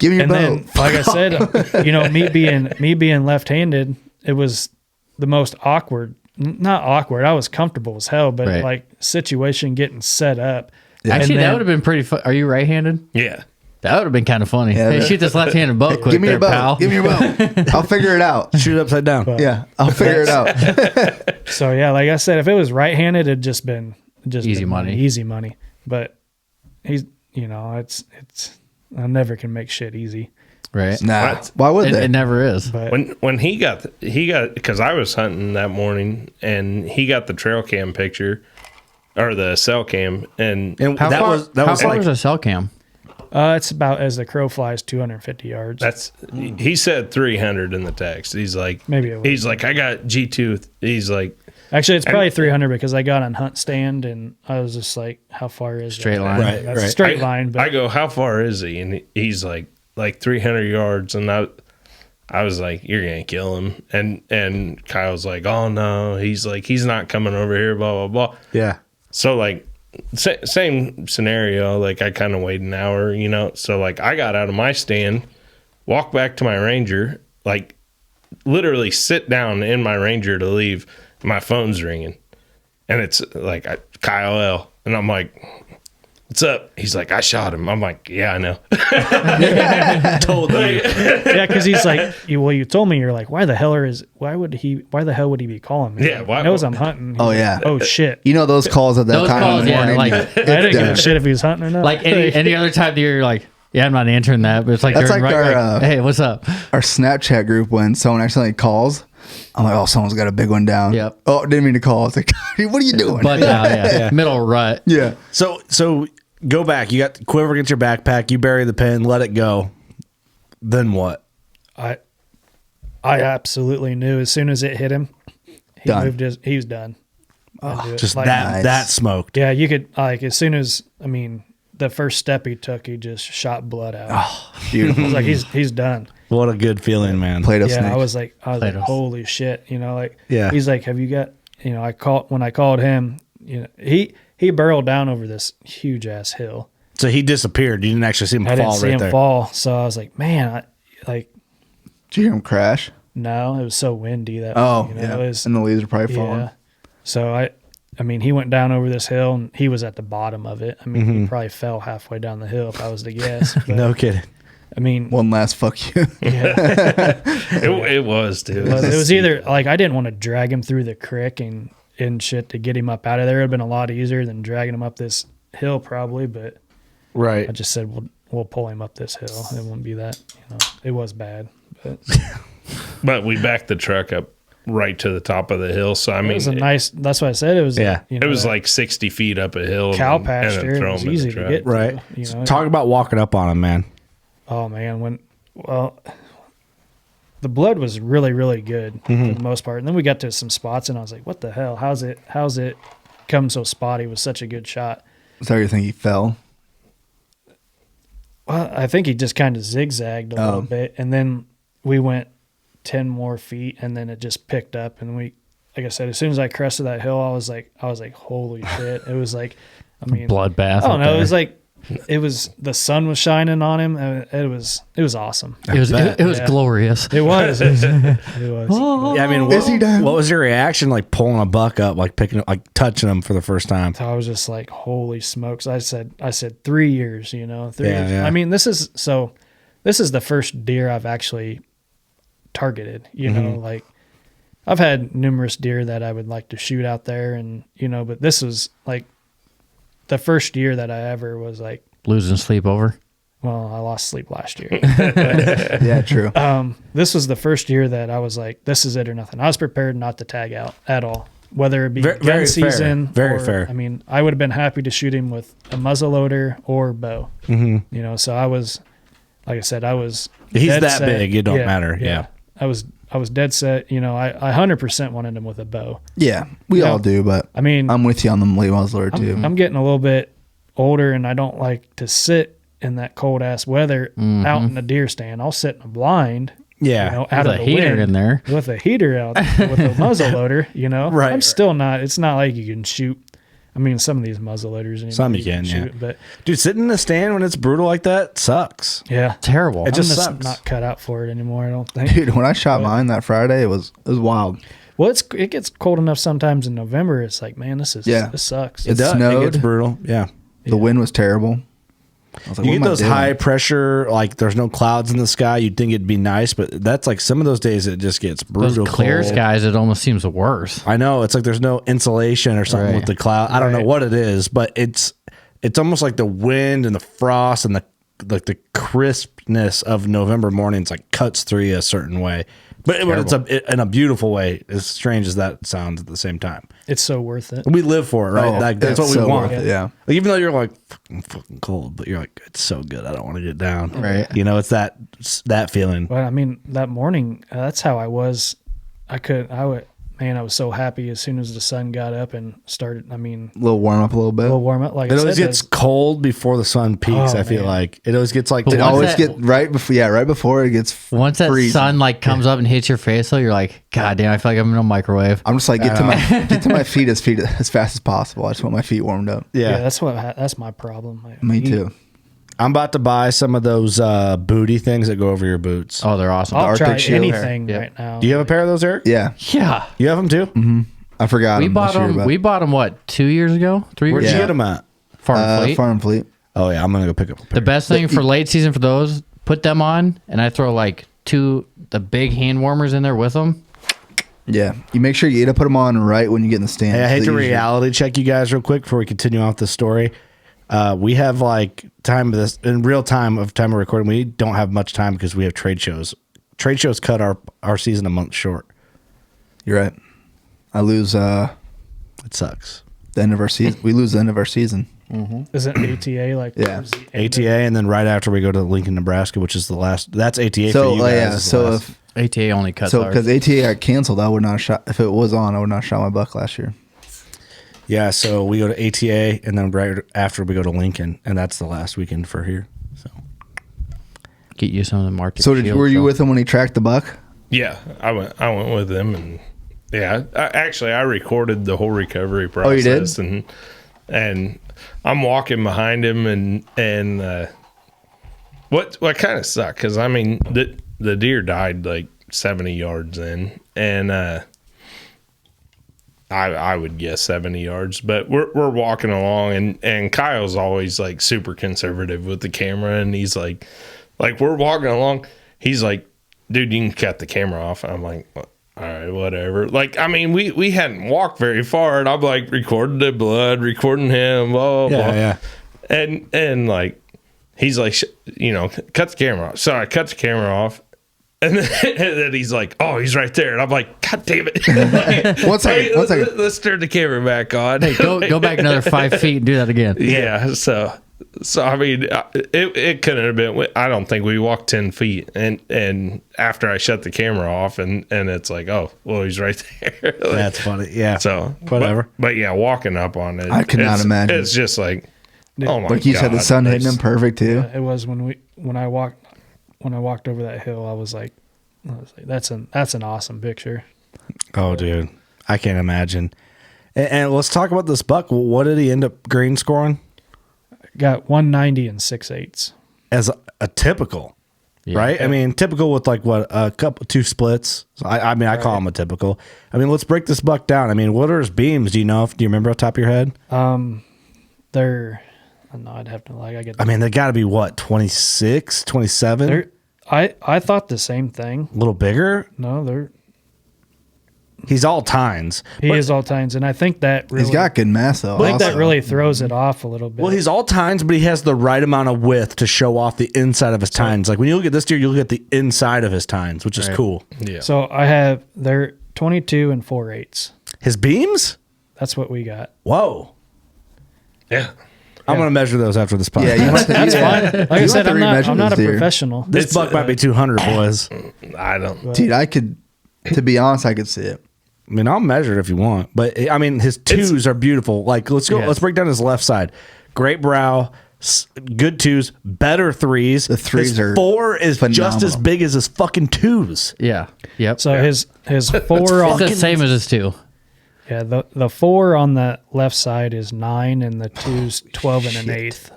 D: Give me your bow.
B: Then, like I said, me being left-handed, it was the most awkward. Not awkward. I was comfortable as hell, but situation getting set up.
E: Yeah. Actually, that would have been pretty fun. Are you right-handed?
C: Yeah.
E: That would have been kind of funny.
D: Yeah,
E: hey, shoot this left-handed bow quick.
D: Give me your bow.
E: Pal.
D: Give me your bow. I'll figure it out.
A: Shoot it upside down.
D: Yeah, I'll figure it out.
B: So yeah, like I said, if it was right-handed, it'd just been
E: easy money.
B: Easy money. But he's, it's I never can make shit easy.
E: Right.
D: Nah. Why would they?
E: It never is.
B: But
C: When he got because I was hunting that morning, and he got the trail cam picture or the cell cam, and
E: how far was a cell cam?
B: It's about, as the crow flies, 250 yards.
C: He said 300 in the text. He's like,
B: maybe it was.
C: He's like, I got G2. He's like,
B: actually, it's probably 300 because I got on hunt stand, and I was just like, how far is
E: straight
B: that?
E: line?
A: Right,
B: That's a straight line. But
C: I go, how far is he? And he's like 300 yards, and I was like, you're gonna kill him. And Kyle's like, oh no, he's like, he's not coming over here. Blah blah blah.
A: Yeah.
C: So same scenario, I kind of wait an hour, so I got out of my stand, walk back to my Ranger, literally sit down in my Ranger to leave. My phone's ringing, and it's Kyle L, and I'm like, what's up? He's like, I shot him. I'm like, yeah, I know.
A: Totally.
B: yeah, because he's like, you told me, you're like, why the hell would he be calling me?
C: Yeah,
B: he knows I'm hunting. He's
D: yeah.
B: Oh shit.
D: Those calls at that
E: Those
D: time
E: calls,
D: in the morning.
B: I didn't give a shit if he was hunting or not.
E: Any other time that you're like, yeah, I'm not answering that, but it's
D: That's
E: during
D: our,
E: hey, what's up?
D: Our Snapchat group, when someone accidentally calls, I'm like, oh, someone's got a big one down.
E: Yep.
D: Oh, didn't mean to call. It's like, what are you doing?
E: But yeah. Middle rut.
D: Yeah.
A: So go back. You got the quiver against your backpack. You bury the pin. Let it go. Then what?
B: I absolutely knew as soon as it hit him, he was done.
A: Just
B: Like,
A: that smoked.
B: Yeah, you could as soon as the first step he took, he just shot blood out.
D: Oh, beautiful.
B: I was like, he's done.
A: What a good feeling, man.
D: Play-Doh
B: Yeah,
D: snake.
B: I was like,
E: Play-Doh.
B: holy shit,
A: Yeah.
B: He's like, have you got, when I called him, he burrowed down over this huge ass hill.
A: So he disappeared. You didn't actually see him
B: I
A: fall
B: didn't see
A: right
B: him
A: there.
B: fall, so I was like, man,
D: Did you hear him crash?
B: no, it was so windy that.
D: Oh,
B: it was,
D: and the leaves are probably falling.
B: yeah. So he went down over this hill, and he was at the bottom of it. He probably fell halfway down the hill if I was to guess. But,
A: No kidding.
D: One last fuck you.
B: yeah.
C: it was, dude.
B: It was either I didn't want to drag him through the creek and shit to get him up out of there. It would have been a lot easier than dragging him up this hill probably, but
A: Right.
B: I just said we'll pull him up this hill. It won't be that, it was bad. But
C: But we backed the truck up right to the top of the hill. So I mean,
B: It was a nice. That's why I said it was.
A: Yeah.
B: You know,
C: it was
B: that
C: like 60 feet up a hill.
B: cow
C: and
B: pasture.
C: then
B: It
C: throw
B: was
C: them in the
B: easy to
C: truck.
B: get.
A: Right.
B: To, you know,
A: Talk about walking up on them, man.
B: oh man, the blood was really, really good for the most part. And then we got to some spots, and I was like, "What the hell? How's it come so spotty with such a good shot?"
D: So you think he fell?
B: Well, I think he just kind of zigzagged a little bit, and then we went 10 more feet, and then it just picked up. And we, like I said, as soon as I crested that hill, I was like, "Holy shit!" It was like, I mean,
E: Bloodbath.
B: I don't
E: up
B: know.
E: there.
B: It was like. It was the sun was shining on him. It was awesome.
E: It was
B: Yeah.
E: glorious.
B: It was. It was.
A: Yeah, I mean,
D: Is he down?
A: what was your reaction like pulling a buck up, like touching him for the first time?
B: So I was just like, holy smokes. I said 3 years, you know, 3
A: Yeah,
B: years.
A: yeah.
B: I mean, this is the first deer I've actually targeted, you know, like I've had numerous deer that I would like to shoot out there and, you know, but this was like the first year that I ever was like,
E: Losing sleep over.
B: well, I lost sleep last year.
D: Yeah, true.
B: This was the first year that I was like, this is it or nothing. I was prepared not to tag out at all, whether it be
A: Very-
B: gun
A: very
B: season.
A: fair. Very
B: or,
A: fair.
B: I mean, I would have been happy to shoot him with a muzzleloader or bow. Mm-hmm. You know, so I was, like I said, I was.
A: He's
B: dead
A: that
B: set.
A: big, it don't matter. Yeah.
B: I was dead set. You know, I 100% wanted him with a bow.
D: Yeah, we
B: Yeah.
D: all do, but
B: I mean,
D: I'm with you on the late muzzler too.
B: I'm getting a little bit older, and I don't like to sit in that cold ass weather out in the deer stand. I'll sit in a blind.
A: Yeah.
B: You know, out
E: With
B: of
E: a
B: the
E: heater
B: wind
E: in there.
B: with a heater out with a muzzle loader. You know,
A: Right.
B: I'm still not. It's not like you can shoot. I mean, some of these muzzle loaders. Anymore,
A: Some you can, yeah.
B: shoot, but
A: Dude, sitting in the stand when it's brutal like that sucks.
B: yeah,
E: Terrible.
A: It just
B: I'm
A: sucks.
B: not cut out for it anymore. I don't think.
D: Dude, when I shot mine that Friday, it was wild.
B: Well, it gets cold enough sometimes in November. It's like, man, this sucks.
D: It
A: It
D: snowed.
A: gets brutal. Yeah.
D: The wind was terrible. I was like,
A: You
D: what
A: get
D: am I
A: those
D: doing?
A: high pressure, like there's no clouds in the sky. You'd think it'd be nice, but that's like some of those days it just gets
E: Those
A: brutal.
E: clear
A: cold.
E: skies, it almost seems worse.
A: I know. It's like there's no insulation or something
E: Right.
A: with the cloud. I don't know
B: Right.
A: what it is, but it's almost like the wind and the frost and the crispness of November mornings like cuts through you a certain way. But it's in a beautiful way, as strange as that sounds at the same time.
B: It's so worth it.
A: We live for it, right?
D: Oh,
A: Like that's
D: it's
A: what we
D: so
A: want.
D: worth it, yeah.
A: Like, even though you're like fucking cold, but you're like, it's so good. I don't want to get down.
E: Right.
A: You know, it's that feeling.
B: But I mean, that morning, that's how I was. Man, I was so happy as soon as the sun got up and started. I mean,
D: A little warm up a little bit.
B: a little warm up. Like
A: It
B: I
A: always
B: said,
A: gets cold before the sun peaks.
B: Oh,
A: I feel
B: man.
A: like it always gets like
E: But
D: It
E: once
D: always
E: that-
D: get right before it gets
E: Once that
D: freezing.
E: sun like comes up and hits your face, though, you're like, God damn, I feel like I'm in a microwave.
D: I'm just like get to my feet as fast as possible. I just want my feet warmed up.
B: yeah, that's my problem.
D: Me too.
A: I'm about to buy some of those booty things that go over your boots.
E: Oh, they're awesome.
B: I'll
D: Arctic
B: try
D: Shield.
B: anything
E: Yep.
B: right now.
A: Do you have a pair of those, Eric?
D: Yeah,
E: Yeah.
A: You have them too?
D: I forgot.
E: We
D: them
E: bought
D: this year,
E: them.
D: but-
E: We bought them what 2 years ago, 3 years
A: Where'd
E: ago.
A: you get them at?
E: Farm Fleet.
D: Farm Fleet.
A: Oh yeah, I'm gonna go pick up a pair.
E: The best thing for late season for those, put them on, and I throw like the big hand warmers in there with them.
D: Yeah, you make sure you put them on right when you get in the stand.
A: Hey, I hate
D: so
A: to
D: that you
A: reality check you guys real quick before we continue off the story. We have like time of this in real time of time of recording. We don't have much time because we have trade shows. Trade shows cut our season a month short.
D: You're right. I lose
A: It sucks.
D: the end of our season. We lose the end of our season.
B: Isn't ATA like
D: Yeah.
B: towards the end
A: ATA, and then right after we go to Lincoln, Nebraska, which is the last. That's ATA
D: So
A: for you guys.
D: yeah,
A: is the
D: so
A: last.
D: if
E: ATA only cuts ours.
D: because ATA got canceled, I would not have shot. If it was on, I would not have shot my buck last year.
A: Yeah, so we go to ATA, and then right after we go to Lincoln, and that's the last weekend for here. So
E: Get you some of the Arctic
D: So
E: Shield
D: were you
E: stuff.
D: with him when he tracked the buck?
C: Yeah, I went with him, and yeah, I recorded the whole recovery process.
D: Oh, you did?
C: And I'm walking behind him, and what kind of sucked because I mean the deer died like 70 yards in, and I would guess 70 yards, but we're walking along, and Kyle's always like super conservative with the camera, and he's like we're walking along, he's like, dude, you can cut the camera off. I'm like, all right, whatever. Like, I mean, we hadn't walked very far, and I'm like recording the blood, recording him, blah, blah, blah.
A: yeah.
C: And like, he's like, cut the camera off. So I cut the camera off, And then he's like, "Oh, he's right there," and I'm like, "God damn it!"
D: One second.
C: Let's turn the camera back on.
E: Hey, go back another 5 feet and do that again.
C: Yeah. So I mean, it couldn't have been. I don't think we walked 10 feet, and after I shut the camera off, and it's like, oh, well, he's right there. Like,
A: That's funny. Yeah.
C: so
A: whatever.
C: But yeah, walking up on it,
D: I could not imagine.
C: It's just like, oh my god!
D: Like you said, the sun hitting him perfect too.
B: It was when I walked over that hill. I was like, that's an awesome picture.
A: Oh, dude, I can't imagine. And let's talk about this buck. What did he end up green scoring?
B: Got 190 and 6/8.
A: As a typical,
E: Yeah.
A: right? I mean, typical with like what a couple 2 splits. So I mean, I call him a typical. I mean, let's break this buck down. I mean, what are his beams? Do you know? Do you remember off the top of your head?
B: They're no, I'd have to I get.
A: I mean, they got to be what 26, 27.
B: I thought the same thing.
A: A little bigger.
B: No,
A: He's all tines.
B: he is all tines, and I think that really,
D: He's got good mass though.
B: I think that
D: also.
B: really throws it off a little bit.
A: Well, he's all tines, but he has the right amount of width to show off the inside of his tines. Like when you look at this deer, you look at the inside of his tines, which is cool.
C: Yeah.
B: So they're 22 and 4/8.
A: His beams?
B: That's what we got.
A: Whoa.
C: Yeah.
A: I'm going to measure those after this podcast.
D: Yeah, you might
B: That's fine. Like I said, I'm not a
D: deer.
B: professional.
A: This buck might be 200, boys.
C: I don't.
D: Dude, to be honest, I could see it.
A: I mean, I'll measure it if you want, but I mean, his twos are beautiful. Like, let's go.
B: Yeah.
A: Let's break down his left side. Great brow, good twos, better threes.
D: The threes
A: his
D: are
A: 4 is just
D: phenomenal.
A: as big as his fucking twos.
E: Yeah. Yep.
B: So his 4 on
E: it's the same as his 2.
B: yeah the 4 on the left side is 9, and the 2's 12 and an eighth.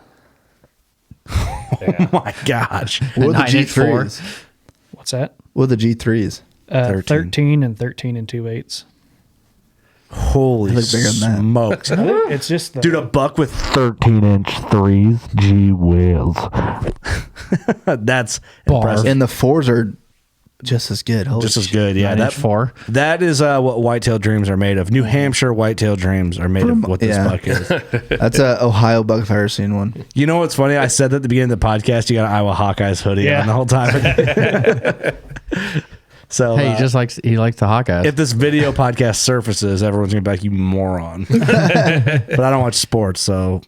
A: Oh my gosh.
D: What are the
E: 9-4.
D: G3s?
B: What's that?
D: What are the G3s?
B: 13 and 13 and 2/8.
A: Holy
D: They look bigger than that.
A: smokes.
B: It's just the,
A: Dude, a buck with 13-inch threes. Gee whiz. That's impressive.
D: And the 4s are just as good. Holy
A: Just as
D: shit.
A: good, yeah.
E: 9-inch 4.
A: That is what whitetail dreams are made of. New Hampshire whitetail dreams are made of what this
D: yeah.
A: buck is.
D: That's a Ohio buck if I've ever seen one.
A: You know what's funny? I said that at the beginning of the podcast. You got an Iowa Hawkeyes hoodie
B: Yeah.
A: on the whole time. So
E: Hey, he likes the Hawkeyes.
A: if this video podcast surfaces, everyone's gonna be like, "You moron!" But I don't watch sports, so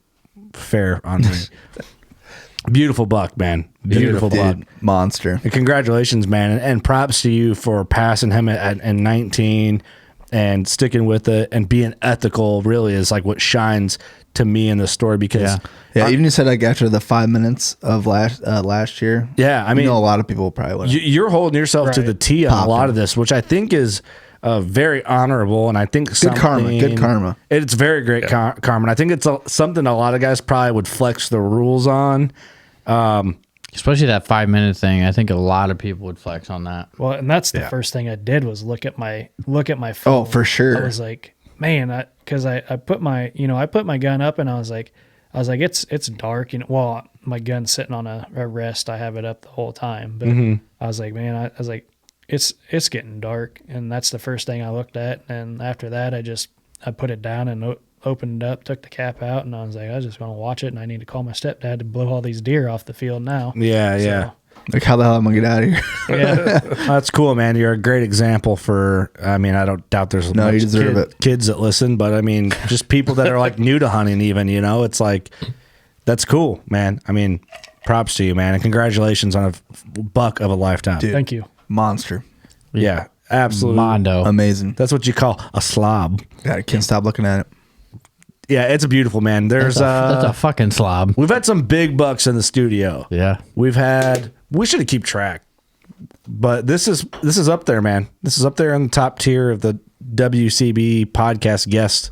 A: fair on me. Beautiful buck, man. Beautiful buck.
D: Dude, monster.
A: And congratulations, man, and props to you for passing him at 19 and sticking with it and being ethical. Really is like what shines to me in the story because
D: Yeah, even you said like after the 5 minutes of last year.
A: yeah, I mean,
D: a lot of people probably would.
A: you're holding yourself to
B: Right.
A: the T on
D: Popping.
A: a lot of this, which I think is very honorable, and I think
D: Good karma. Good karma.
A: It's very great karma, and I think it's something a lot of guys probably would flex the rules on.
E: Especially that 5-minute thing. I think a lot of people would flex on that.
B: well, and that's the first thing I did was look at my phone.
D: Oh, for sure.
B: I was like, man, because I put my gun up, and I was like it's dark, well, my gun's sitting on a rest. I have it up the whole time, but I was like, man, I was like, it's getting dark, and that's the first thing I looked at, and after that, I put it down and opened it up, took the cap out, and I was like, I was just going to watch it, and I need to call my stepdad to blow all these deer off the field now.
A: Yeah.
D: Like, how the hell am I going to get out of here?
B: Yeah.
A: That's cool, man. You're a great example for, I mean, I don't doubt there's
D: No, you deserve it.
A: kids that listen, but I mean, just people that are like new to hunting even, it's like, that's cool, man. I mean, props to you, man. And congratulations on a buck of a lifetime.
D: Dude.
B: Thank you.
D: Monster.
A: Yeah, absolutely.
E: Mondo.
D: Amazing.
A: That's what you call a slob.
D: God, I can't stop looking at it.
A: Yeah, it's a beautiful, man. There's
E: That's a fucking slob.
A: we've had some big bucks in the studio.
E: Yeah.
A: We should keep track. But this is up there, man. This is up there in the top tier of the WCB podcast guests.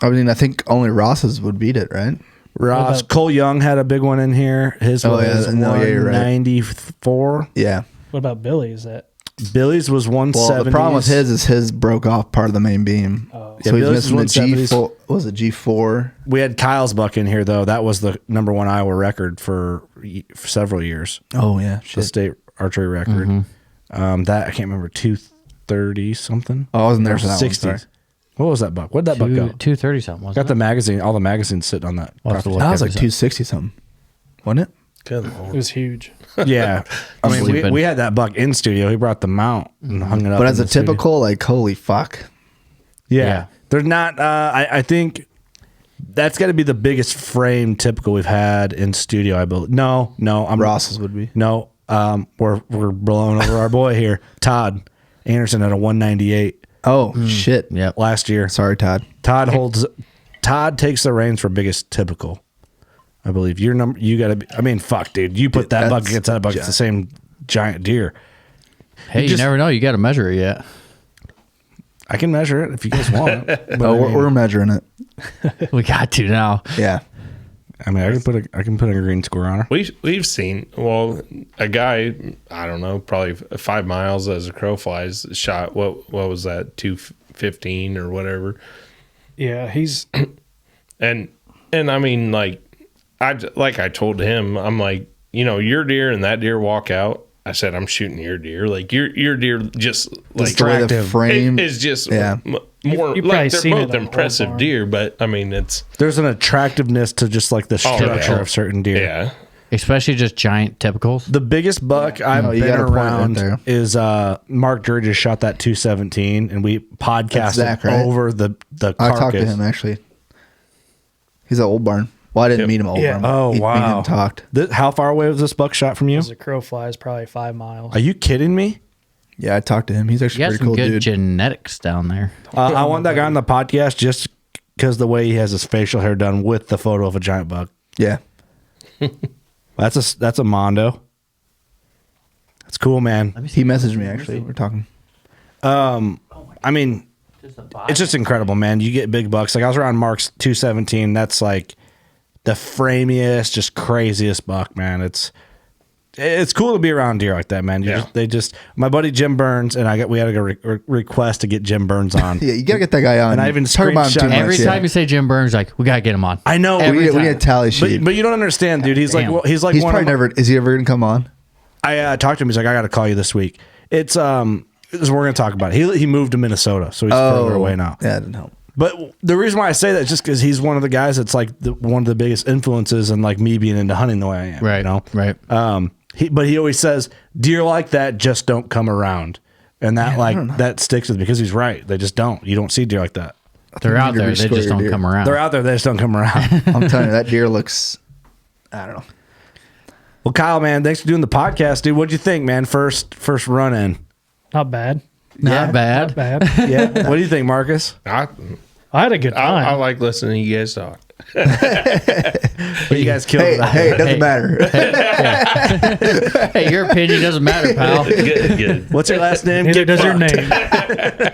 D: I mean, I think only Ross's would beat it, right?
A: Ross Cole Young had a big one in here. His
D: Oh, yeah,
A: was
D: no, yeah, you're right.
A: 194.
D: Yeah.
B: What about Billy? Is that
A: Billy's was 170.
D: Well, the problem with his is his broke off part of the main beam.
B: Oh.
A: Yeah,
D: So he's
A: Billy's
D: missing the
A: 170s.
D: G4. What was it, G4?
A: We had Kyle's buck in here though. That was the number one Iowa record for several years.
D: Oh, yeah.
A: The
D: Shit.
A: state archery record. That I can't remember 230 something.
D: Oh, I wasn't there for that one.
A: 60.
D: Sorry.
A: What was that buck? Where'd that buck go?
E: 230 something. Wasn't
A: Got the
E: it?
A: magazine. All the magazines sitting on that.
E: I'll have to
A: property.
E: look
D: That was
E: at
D: like
E: it.
D: 260 something. Wasn't it?
C: Good
B: it
C: Lord.
B: was huge.
A: Yeah. I mean,
E: Sleeping.
A: we had that buck in studio. He brought the mount and hung it up.
D: But
A: in
D: as a
A: the studio.
D: typical, like, holy fuck.
A: Yeah.
E: Yeah.
A: They're not, I think that's got to be the biggest frame typical we've had in studio, I believe. No,
D: Ross's would be.
A: No, we're blowing over our boy here. Todd Anderson at a 198
D: Oh, shit.
E: Yep.
A: last year.
D: Sorry, Todd.
A: Todd takes the reins for biggest typical. I believe your number. You got to be. I mean, fuck, dude. You put that buck
D: That's
A: against that buck. It's the same giant deer.
E: Hey, you
A: just-
E: never know. You got to measure it yet.
A: I can measure it if you guys want. But
D: Oh,
A: I mean,
D: we're measuring it.
E: We got to now.
D: Yeah.
A: I can put a green score on her.
C: We've seen, well, a guy, I don't know, probably 5 miles as a crow flies shot. What was that? 215 or whatever.
B: Yeah, he's
C: And I mean, like I told him, I'm like, your deer and that deer walk out. I said, I'm shooting your deer. Like your deer just like
D: Just the way the
A: attractive.
D: frame.
C: is just
D: Yeah.
C: more
B: You've probably
C: like they're
B: seen it
C: both
B: on Old
C: impressive
B: Barn.
C: deer, but I mean it's
A: There's an attractiveness to just like the structure
C: yeah.
A: of certain deer.
C: yeah.
E: Especially just giant typicals.
A: The biggest buck I've
D: Oh, you
A: been
D: got a point right
A: around
D: there.
A: is Mark Drury just shot that 217, and we podcasted
D: Zach, right?
A: over the
D: I
A: carcass.
D: talked to him, actually. He's at Old Barn. Well, I didn't meet him at Old
B: Yeah.
D: Barn.
A: Oh,
D: Me and
A: wow.
D: him talked.
A: How far away was this buck shot from you?
B: as a crow flies probably 5 miles.
A: Are you kidding me?
D: Yeah, I talked to him. He's
E: You
D: actually
E: got
D: pretty
E: some
D: cool
E: good
D: dude.
E: genetics down there.
A: I want that guy on the podcast just because the way he has his facial hair done with the photo of a giant buck.
D: Yeah.
A: That's a mondo. That's cool, man.
D: He messaged me, actually. We're talking.
A: I mean, it's just incredible, man. You get big bucks. Like I was around Mark's 217. That's like the framiest, just craziest buck, man. It's cool to be around deer like that, man. My buddy Jim Burns and we had a request to get Jim Burns on.
D: Yeah, you got to get that guy on.
A: And I even
D: Talk about him too
A: screenshot-
D: much.
E: Every
D: yeah.
E: time you say Jim Burns, like, we got to get him on.
A: I know.
E: Every
D: we
E: time.
D: need a tally sheet.
A: but you don't understand, dude. He's
E: Damn.
A: like he's
D: He's
A: one
D: probably
A: of my-
D: never. Is he ever going to come on?
A: I talked to him. He's like, I got to call you this week. It's we're going to talk about it. He moved to Minnesota, so he's further away now.
D: Yeah, that didn't help.
A: But the reason why I say that is just because he's one of the guys that's like one of the biggest influences in like me being into hunting the way I am.
E: Right.
A: You know?
E: Right.
A: But he always says deer like that just don't come around, and that that sticks with me because he's right. They just don't. You don't see deer like that.
E: They're
D: you
E: out
D: need to
E: there. They
D: rescore
E: just
D: your
E: don't
D: deer.
E: come around.
A: They're out there. They just don't come around.
D: I'm telling you, that deer looks. I don't know.
A: Well, Kyle, man, thanks for doing the podcast, dude. What'd you think, man? First run in.
B: Not bad.
E: Not bad.
B: Not bad.
A: Yeah. What do you think, Marcus?
B: I had a good time.
C: I like listening to you guys talk.
A: You guys killed
D: Hey,
A: it. out
D: hey,
A: there.
D: it doesn't matter.
E: Hey, your opinion doesn't matter, pal.
C: Good.
A: What's your last name?
B: Neither
A: Get
B: does your
A: fucked.
B: name.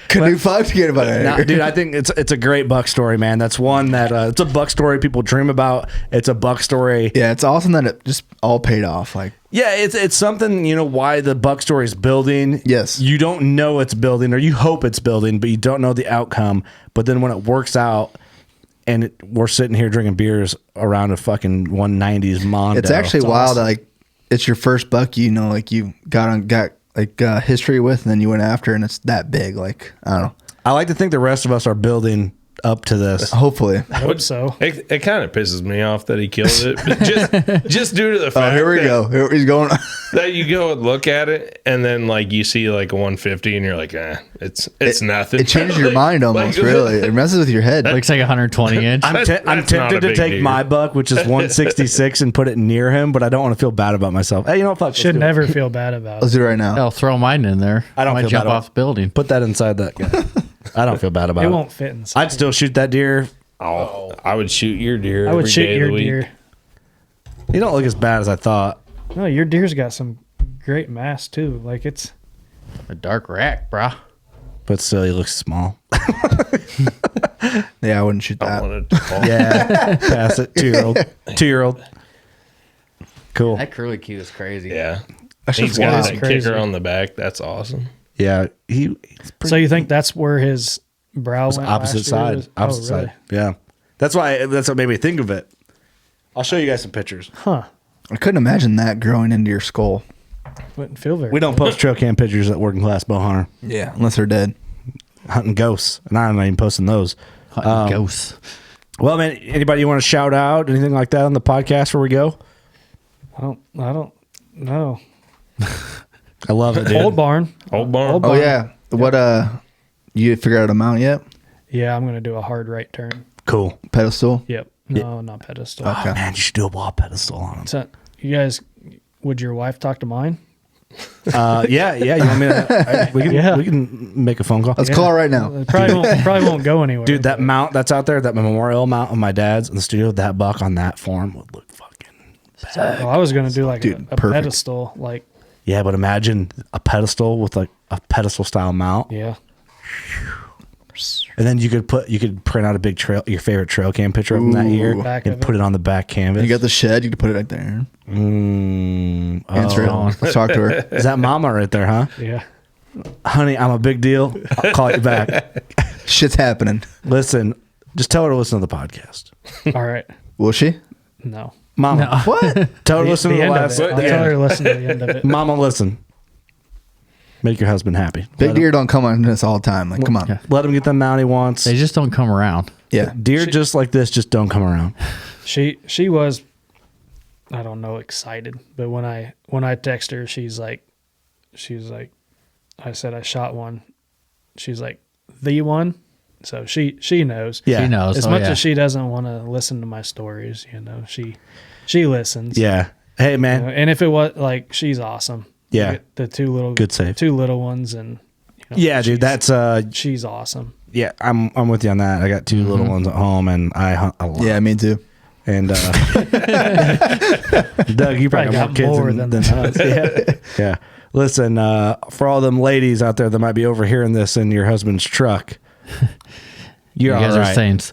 D: Canoe fucked? Forget about it.
A: Nah, dude, I think it's a great buck story, man. That's one that it's a buck story people dream about. It's a buck story.
D: Yeah, it's awesome that it just all paid off. Like,
A: Yeah, it's something, why the buck story is building.
D: Yes.
A: You don't know it's building, or you hope it's building, but you don't know the outcome. But then when it works out and we're sitting here drinking beers around a fucking 190s Mondo.
D: it's actually wild that like it's your first buck. Like you got history with, and then you went after, and it's that big. Like, I don't know.
A: I like to think the rest of us are building up to this.
D: Hopefully.
B: I hope so.
C: It kind of pisses me off that he killed it, but just due to the
D: Oh,
C: fact
D: here we go. Here he's going.
C: that you go and look at it, and then like you see like a 150, and you're like, it's nothing.
D: It changes your mind almost.
C: Like,
D: really, it messes with your head.
E: Looks like 120 inch.
A: I'm
C: That's not
A: tempted
C: a
A: to
C: big
A: take
C: deal.
A: my buck, which is 166, and put it near him, but I don't want to feel bad about myself. Hey, fuck. let's
B: Should
A: do it.
B: never feel bad about
D: Let's
B: it.
D: do it right now.
E: I'll throw mine in there.
A: I don't
E: Might
A: feel
E: jump
A: bad
E: off the building.
A: Put that inside that guy. I don't feel bad about
B: It
A: it.
B: won't fit inside.
A: I'd still shoot that deer.
C: Oh, I would shoot your deer.
B: I would
C: every
B: shoot
C: day of
B: your
C: the week.
B: deer.
A: You don't look as bad as I thought.
B: No, your deer's got some great mass too. Like it's
E: A dark rack, brah.
A: But still, he looks small.
D: Yeah, I wouldn't shoot
C: I
D: that.
C: wanted to fall.
A: Yeah, pass it. 2-year-old. Cool.
E: That curly cue is crazy.
C: Yeah,
D: That's
C: he's
D: just
C: got
D: wild.
C: that
B: Crazy.
C: kicker on the back. That's awesome.
A: Yeah, he's
B: so you think that's where his brow went
A: opposite
B: last
A: side.
B: year?
A: Opposite
B: Oh, really?
A: side. Yeah, that's what made me think of it. I'll show you guys some pictures.
B: Huh.
D: I couldn't imagine that growing into your skull.
B: Wouldn't feel very
A: We don't post trail cam pictures at Working Class Bow Hunter.
D: Yeah, unless they're dead.
A: Hunting ghosts, and I'm not even posting those.
E: Hunting ghosts.
A: Well, man, anybody you want to shout out, anything like that on the podcast before we go?
B: I don't know.
A: I love it, dude.
B: Old barn.
C: Old barn.
D: Oh yeah. What you figured out a mount yet?
B: Yeah, I'm gonna do a hard right turn.
A: Cool.
D: Pedestal?
B: Yep. No, not pedestal.
D: Okay.
A: Oh, man, you should do a wall pedestal on them.
B: So, you guys, would your wife talk to mine?
A: Yeah. You want me to? We
B: Yeah.
A: can make a phone call.
D: Let's call her right now.
B: It probably won't go anywhere.
A: Dude, that mount that's out there, that memorial mount of my dad's in the studio, that buck on that form would look fucking.
B: Well, I was gonna do like
D: Dude,
B: a
D: perfect.
B: pedestal, like
A: Yeah, but imagine a pedestal with like a pedestal style mount,
B: yeah.
A: and then you could print out a big your favorite trail cam picture from that year,
B: Back
A: and
B: of
A: put it on the back canvas.
D: You got the shed, you can put it right there. Answer it.
A: Oh.
D: Let's talk to her.
A: Is that mama right there, huh?
B: Yeah.
A: Honey, I'm a big deal. I'll call you back.
D: Shit's happening.
A: Listen, just tell her to listen to the podcast.
B: All right.
D: Will she?
B: No.
A: Mama,
D: What?
A: tell her to listen to the
B: end
A: last.
B: of it. I'll tell her to listen to the end of it.
A: Mama, listen. Make your husband happy.
D: Big deer don't come on this all the time. Like, come on.
A: Let him get the mount he wants.
E: They just don't come around.
D: Yeah.
A: Deer just like this just don't come around.
B: She was, I don't know, excited. But when I text her, she's like, I said I shot one. She's like, the one. So she knows.
A: Yeah.
E: She knows.
B: As
E: Oh,
B: much
E: yeah.
B: as she doesn't want to listen to my stories, she listens.
A: Yeah. Hey, man.
B: And if it was like, she's awesome.
A: Yeah.
B: Like, the two little ones, and
A: Yeah, dude. That's
B: she's awesome.
A: yeah. I'm with you on that. I got two little ones at home, and I hunt a lot.
D: Yeah, me too.
A: And Doug, you probably got more kids than us. Yeah. Yeah. Listen, for all them ladies out there that might be overhearing this in your husband's truck,
E: You
A: you're
E: guys
A: all
E: are
A: right.
E: saints.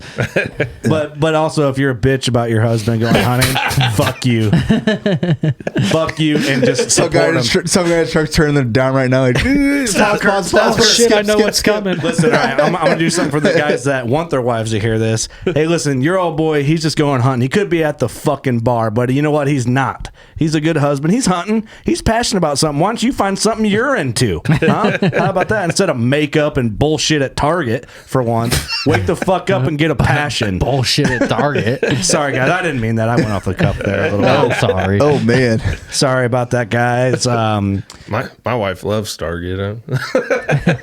A: But also, if you're a bitch about your husband going hunting, fuck you, and just
D: Some
A: support him.
D: guy in the truck's turning them down right now. Like, pause.
B: Oh shit! I know what's coming.
A: Listen, all right, I'm gonna do something for the guys that want their wives to hear this. Hey, listen, your old boy, he's just going hunting. He could be at the fucking bar, but you know what? He's not. He's a good husband. He's hunting. He's passionate about something. Why don't you find something you're into? Huh? How about that? Instead of makeup and bullshit at Target for once, wake the fuck up and get a passion.
E: Bullshit at Target.
A: Sorry, guys, I didn't mean that. I went off the cuff there a little
E: Oh,
A: bit.
E: sorry.
D: Oh, man.
A: Sorry about that, guys.
C: My wife loves Target.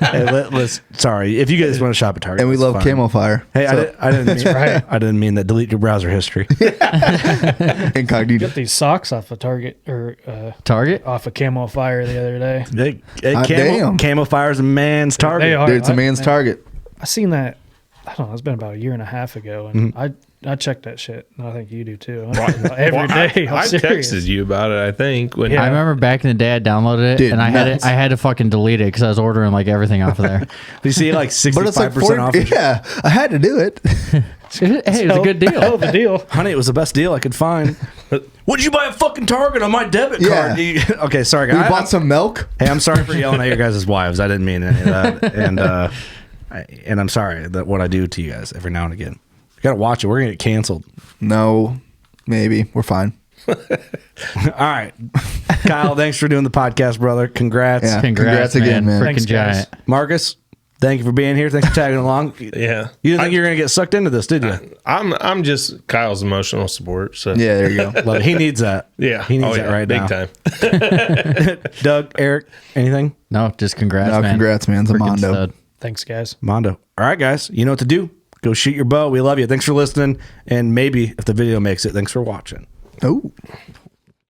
A: Hey, sorry if you guys want to shop at Target,
D: And we
A: that's
D: love
A: fine.
D: Camo Fire.
A: Hey,
D: So,
A: I didn't mean I didn't mean that. Delete your browser history.
D: incognito.
B: Got these socks off of Target or
E: Target?
B: off of Camo Fire the other day.
D: Damn.
A: Camo Fire's a man's target.
B: They are.
D: Dude, it's a man's target.
B: I seen that. I don't know. It's been about a year and a half ago, and I checked that shit. And I think you do too. Every day. I'm
C: I
B: serious.
C: texted you about it. I think when
B: Yeah.
E: I remember back in the day I downloaded it
D: Dude,
E: and I
D: nuts.
E: had to fucking delete it because I was ordering like everything off of there.
A: You see, like
D: But it's like
A: 65% off.
D: 40, yeah, I had to do it.
E: Hey, it was a good deal.
B: Hell of a deal.
A: Honey, it was the best deal I could find. Would you buy a fucking Target on my debit card? Okay, sorry,
D: We
A: guys.
D: bought some milk.
A: Hey, I'm sorry for yelling at your guys' wives. I didn't mean any of that. And I'm sorry that what I do to you guys every now and again. You gotta watch it. We're gonna get canceled.
D: No, maybe. We're fine.
A: All right, Kyle. Thanks for doing the podcast, brother. Congrats,
D: Yeah.
E: Congrats
D: again, man.
E: Freaking
B: Thanks, guys.
E: giant.
A: Marcus. Thank you for being here. Thanks for tagging along.
C: yeah,
A: You didn't think you were gonna get sucked into this, did you?
C: I'm just Kyle's emotional support. So
D: Yeah, there you go.
A: Love it. He needs that.
C: yeah,
A: he needs that right
C: big
A: now.
C: time.
A: Doug, Eric, anything?
E: No, just congrats,
D: No,
E: man.
D: congrats, man. It's a
E: Freaking
D: Mondo.
E: stud.
B: Thanks, guys.
A: Mondo. All right, guys. You know what to do. Go shoot your bow. We love you. Thanks for listening. And maybe if the video makes it, thanks for watching.
D: Oh.